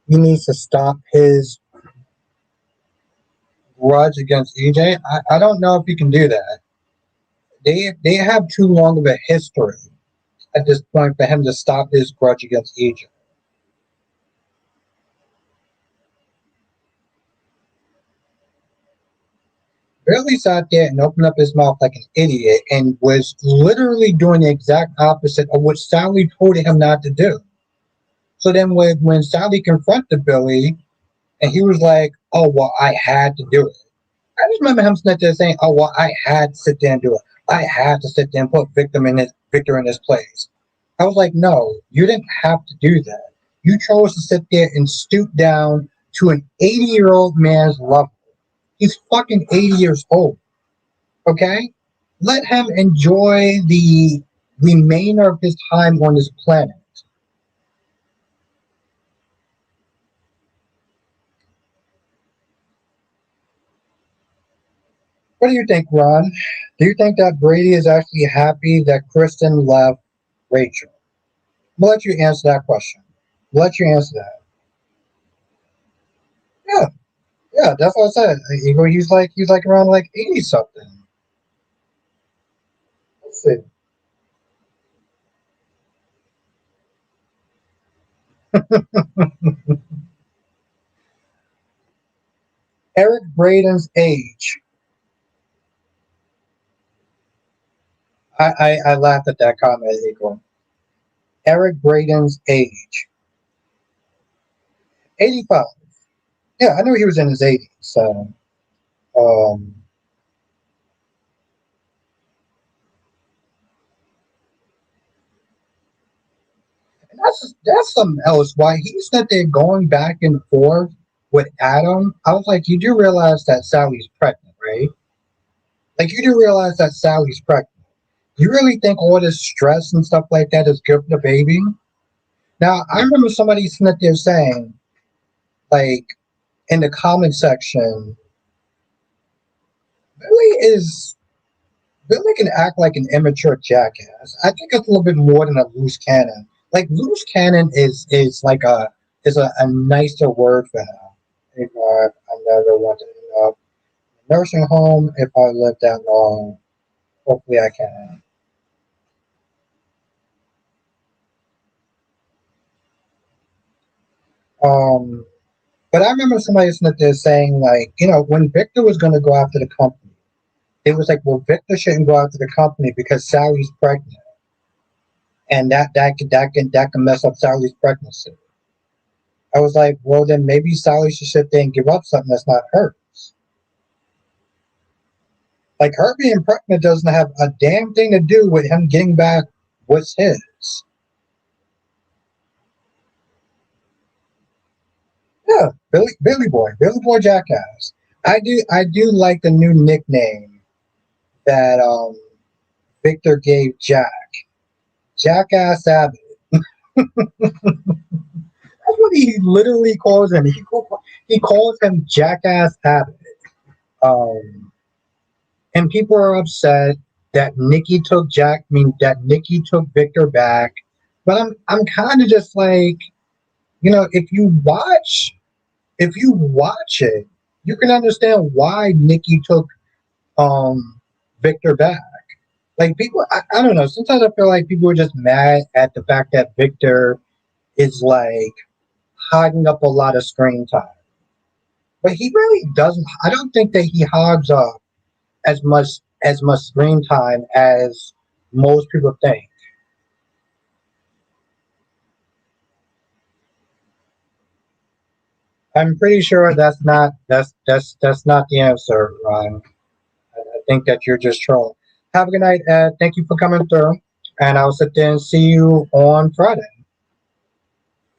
he needs to stop his grudge against EJ. I don't know if he can do that. They have too long of a history at this point for him to stop his grudge against EJ. Barely sat there and opened up his mouth like an idiot and was literally doing the exact opposite of what Sally told him not to do. So then when Sally confronted Billy and he was like, oh, well, I had to do it. I just remember him sitting there saying, oh, well, I had to sit there and do it. I had to sit there and put Victor in his place. I was like, no, you didn't have to do that. You chose to sit there and stoop down to an 80-year-old man's level. He's fucking 80 years old. Okay? Let him enjoy the remainder of his time on this planet. What do you think, Ron? Do you think that Brady is actually happy that Kristen left Rachel? We'll let you answer that question. We'll let you answer that. Yeah, yeah, that's what I said. He's like around like 80 something. Let's see. Eric Braden's age. I laughed at that comment, Eagle. Eric Braden's age, 85. Yeah, I knew he was in his 80s. So, um, and that's something else. Why he's not there going back and forth with Adam? I was like, you do realize that Sally's pregnant, right? Like, you do realize that Sally's pregnant. You really think all this stress and stuff like that is good for the baby? Now, I remember somebody sitting there saying, like, in the comment section, Billy is Billy can act like an immature jackass. I think it's a little bit more than a loose cannon. Like loose cannon is a nicer word for him. If I never want to end up in a nursing home, if I live that long, hopefully I can. Um, but I remember somebody sitting there saying like, when Victor was going to go after the company, it was like, well, Victor shouldn't go after the company because Sally's pregnant, and that can mess up Sally's pregnancy. I was like, well, then maybe Sally should sit there and give up something that's not hers. Like her being pregnant doesn't have a damn thing to do with him getting back what's his. Yeah, Billy Boy Jackass. I do like the new nickname that Victor gave Jack, Jackass Abbott. That's what he literally calls him. He calls him Jackass Abbott. Um, and people are upset that Nikki took Victor back. But I'm kind of just like, if you watch it, you can understand why Nikki took um Victor back. Like people, I don't know. Sometimes I feel like people are just mad at the fact that Victor is like hogging up a lot of screen time, but he really doesn't. I don't think that he hogs up as much screen time as most people think. I'm pretty sure that's not the answer, Ryan. I think that you're just trolling. Have a good night, Ed. Thank you for coming through, and I'll sit there and see you on Friday.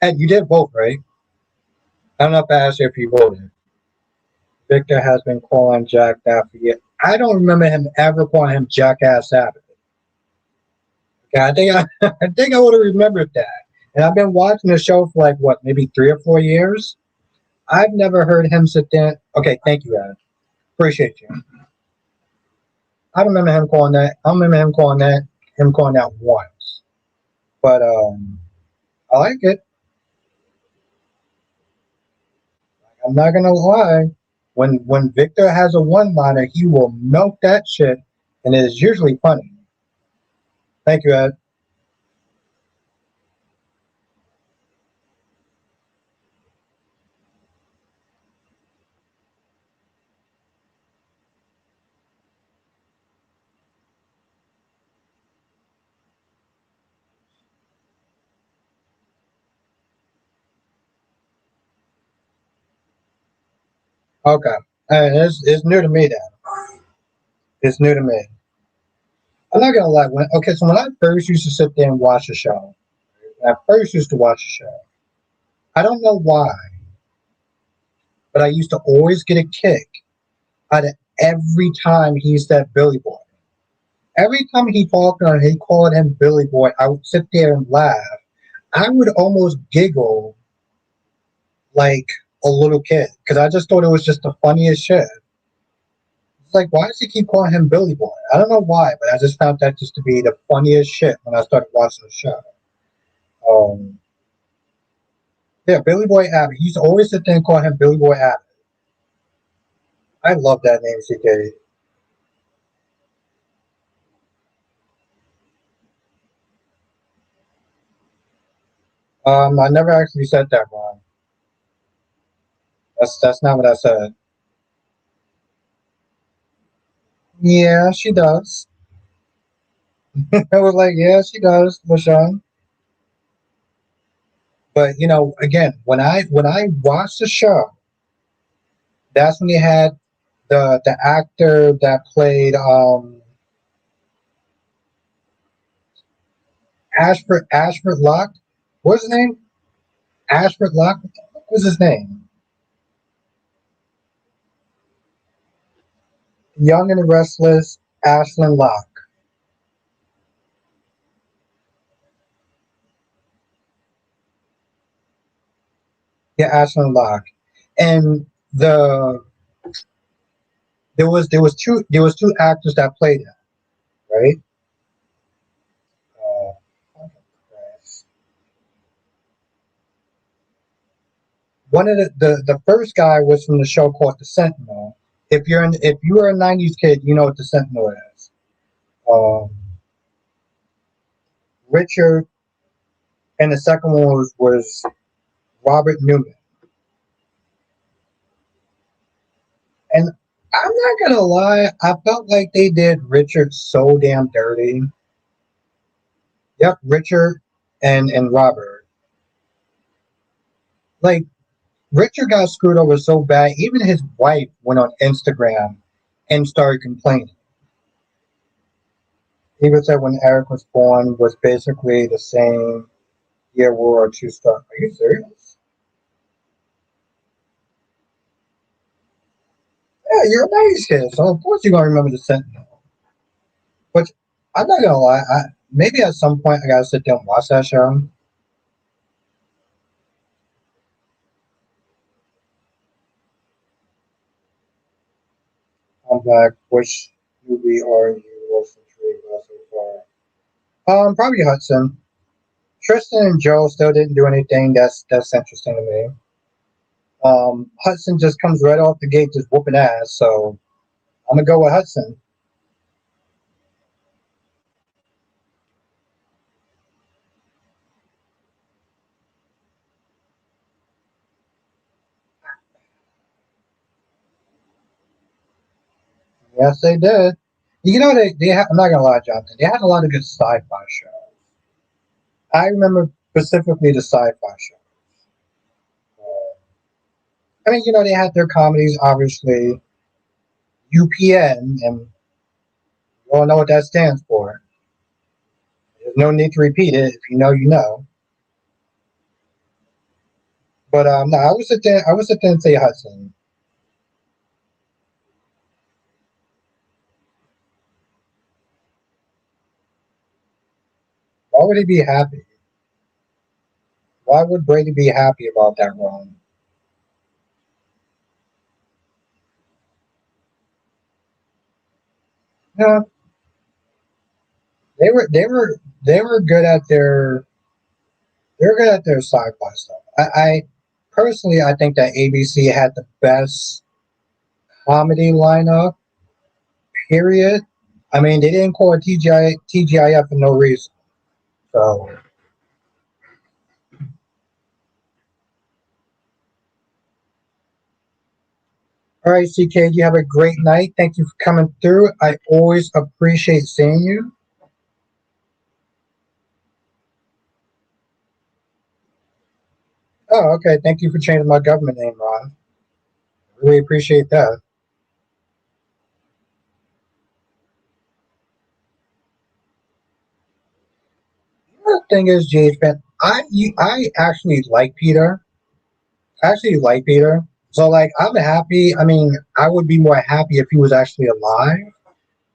Ed, you did vote, right? I don't know if I asked you if you voted. Victor has been calling Jack that for years. I don't remember him ever calling him Jackass Abbott. Okay, I think I would have remembered that. And I've been watching the show for like what, maybe 3 or 4 years. I've never heard him sit there. Okay, thank you, Ed. Appreciate you. I remember him calling that. I remember him calling that once. But I like it. I'm not gonna lie. When Victor has a one liner, he will milk that shit, and it is usually funny. Thank you, Ed. Okay, it's new to me then. It's new to me. I'm not gonna lie. So when I first used to sit there and watch the show, when I first used to watch the show, I don't know why, but I used to always get a kick out of every time he said Billy Boy. Every time he talked or he called him Billy Boy, I would sit there and laugh. I would almost giggle like a little kid because I just thought it was just the funniest shit. It's like, why does he keep calling him Billy Boy? I don't know why, but I just found that just to be the funniest shit when I started watching the show. Um, yeah, Billy Boy Abbott. He used to always sit there and call him Billy Boy Abbott. I love that name, CK. I never actually said that wrong. That's not what I said. Yeah, she does. I was like, yeah, she does, LaShawn. But again, when I watched the show, that's when they had the actor that played Ashford Locke. What's his name? Ashford Locke. What was his name? Young and the Restless, Ashland Locke. Yeah, Ashland Locke. And the there was two actors that played him, right? Uh, One of the first guy was from the show called The Sentinel. If you are a '90s kid, you know what The Sentinel is. Um, Richard, and the second one was Robert Newman. And I'm not gonna lie, I felt like they did Richard so damn dirty. Yep, Richard and Robert. Like Richard got screwed over so bad, even his wife went on Instagram and started complaining. He was said when Eric was born was basically the same year World War II started. Are you serious? Yeah, you're a nice kid, so of course you're gonna remember the Sentinel. But I'm not gonna lie, maybe at some point I gotta sit down and watch that show. I'm back. Which movie are you most intrigued about so far? Probably Hudson. Tristan and Joe still didn't do anything that's interesting to me. Hudson just comes right off the gate just whooping ass, so I'm gonna go with Hudson. Yes, they did. I'm not gonna lie, Jonathan. They had a lot of good sci-fi shows. I remember specifically the sci-fi show. I mean, they had their comedies, obviously. UPN, and you all know what that stands for. There's no need to repeat it. If you know, you know. But no, I was sit there and say Hudson. Why would he be happy? Why would Brady be happy about that run? Yeah, they were good at their sci-fi stuff. I personally I think that ABC had the best comedy lineup. Period. I mean, they didn't call it TGIF for no reason. So, all right, CK, you have a great night. Thank you for coming through. I always appreciate seeing you. Oh, okay. Thank you for changing my government name, Ron. Really appreciate that. The thing is, Jade, man, I actually like Peter. I actually like Peter. So like I'm happy. I mean, I would be more happy if he was actually alive.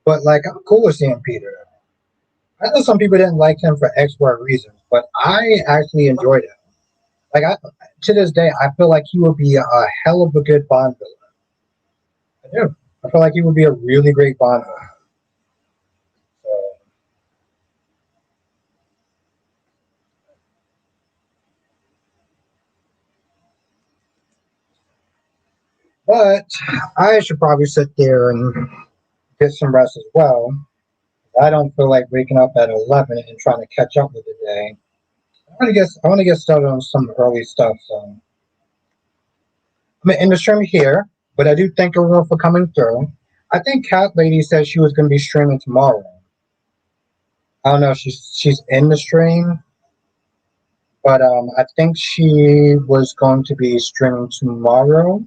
But like I'm cool with seeing Peter. I know some people didn't like him for X, Y reasons, but I actually enjoyed him. Like to this day, I feel like he would be a hell of a good Bond villain. I do. I feel like he would be a really great Bond villain. So, but I should probably sit there and get some rest as well. I don't feel like waking up at 11 and trying to catch up with the day. I want to get started on some early stuff. So I'm gonna end the stream here, but I do thank everyone for coming through. I think Cat Lady said she was going to be streaming tomorrow. I don't know if she's in the stream, but I think she was going to be streaming tomorrow.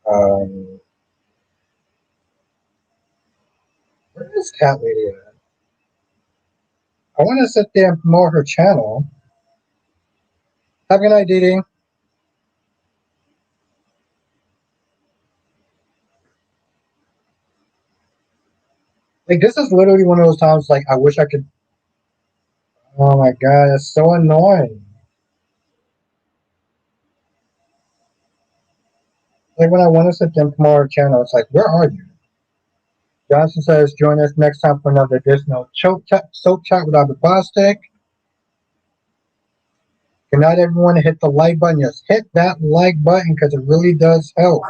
Um, where is Cat Lady at? I want to sit there and promote her channel. Have a good night, Dee Dee. Like, this is literally one of those times, like, I wish I could. Oh my god, it's so annoying. Like, when I want to sit there and promote her channel, it's like, where are you? Johnson says, join us next time for another additional soap chat without the plastic. Good night, everyone. Hit the like button. Just hit that like button because it really does help.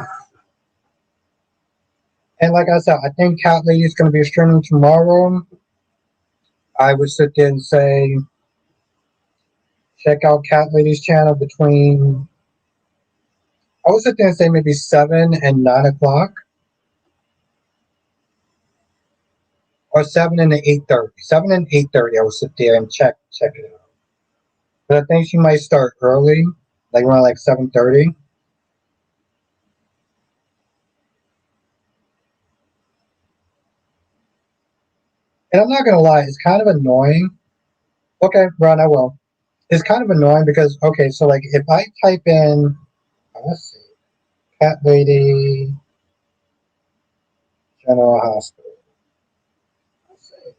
And like I said, I think Cat Lady is going to be streaming tomorrow. I would sit there and say, check out Cat Lady's channel between, I would sit there and say maybe 7 and 9 o'clock. Or 7 and 8:30. 7 and 8:30, I would sit there and check it out. But I think she might start early, like around like 7:30. And I'm not gonna lie, it's kind of annoying. Okay, Ron, I will. It's kind of annoying because okay, so like if I type in, let's see, Cat Lady General Hospital. Let's see.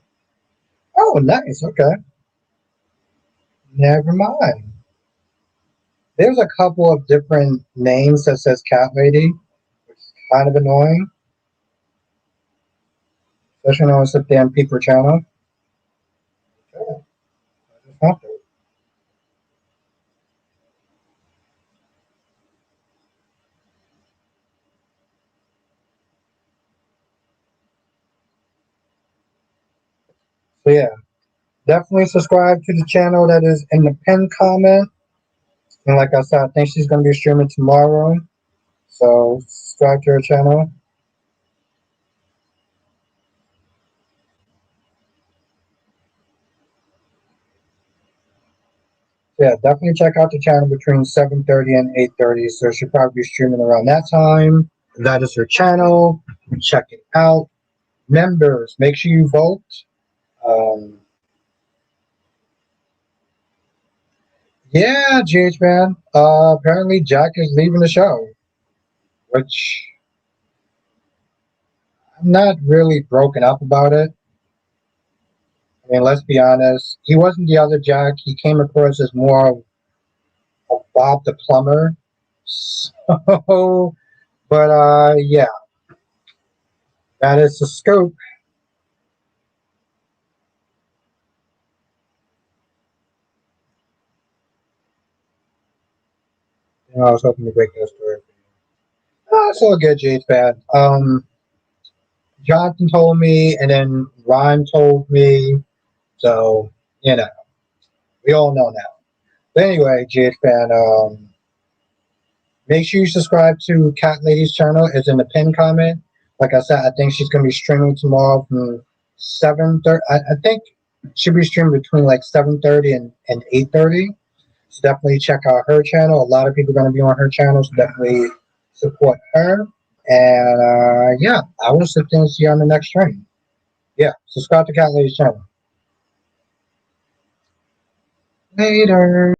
Oh, nice. Okay, never mind. There's a couple of different names that says Cat Lady, which is kind of annoying. Especially when I was sit there and peep her channel. Okay, I just have to. So yeah, definitely subscribe to the channel that is in the pinned comment. And like I said, I think she's going to be streaming tomorrow. So subscribe to her channel. So yeah, definitely check out the channel between 7:30 and 8:30. So she'll probably be streaming around that time. That is her channel. Check it out. Members, make sure you vote. Um, yeah, GH man. Apparently Jack is leaving the show, which I'm not really broken up about it. I mean, let's be honest. He wasn't the other Jack. He came across as more of Bob the plumber. So, but yeah, that is the scoop. You know, I was hoping to break that story. It's all good, Jade fan. Jonathan told me, and then Ryan told me. So, you know, we all know now. But anyway, Jade fan, make sure you subscribe to Cat Lady's channel. It's in the pinned comment. Like I said, I think she's gonna be streaming tomorrow from 7:30. I think she'll be streaming between like 7:30 and 8:30. So definitely check out her channel. A lot of people are gonna be on her channel, so definitely support her. And yeah, I will sit there and see you on the next stream. Yeah, subscribe to Cat Lady's channel. Later.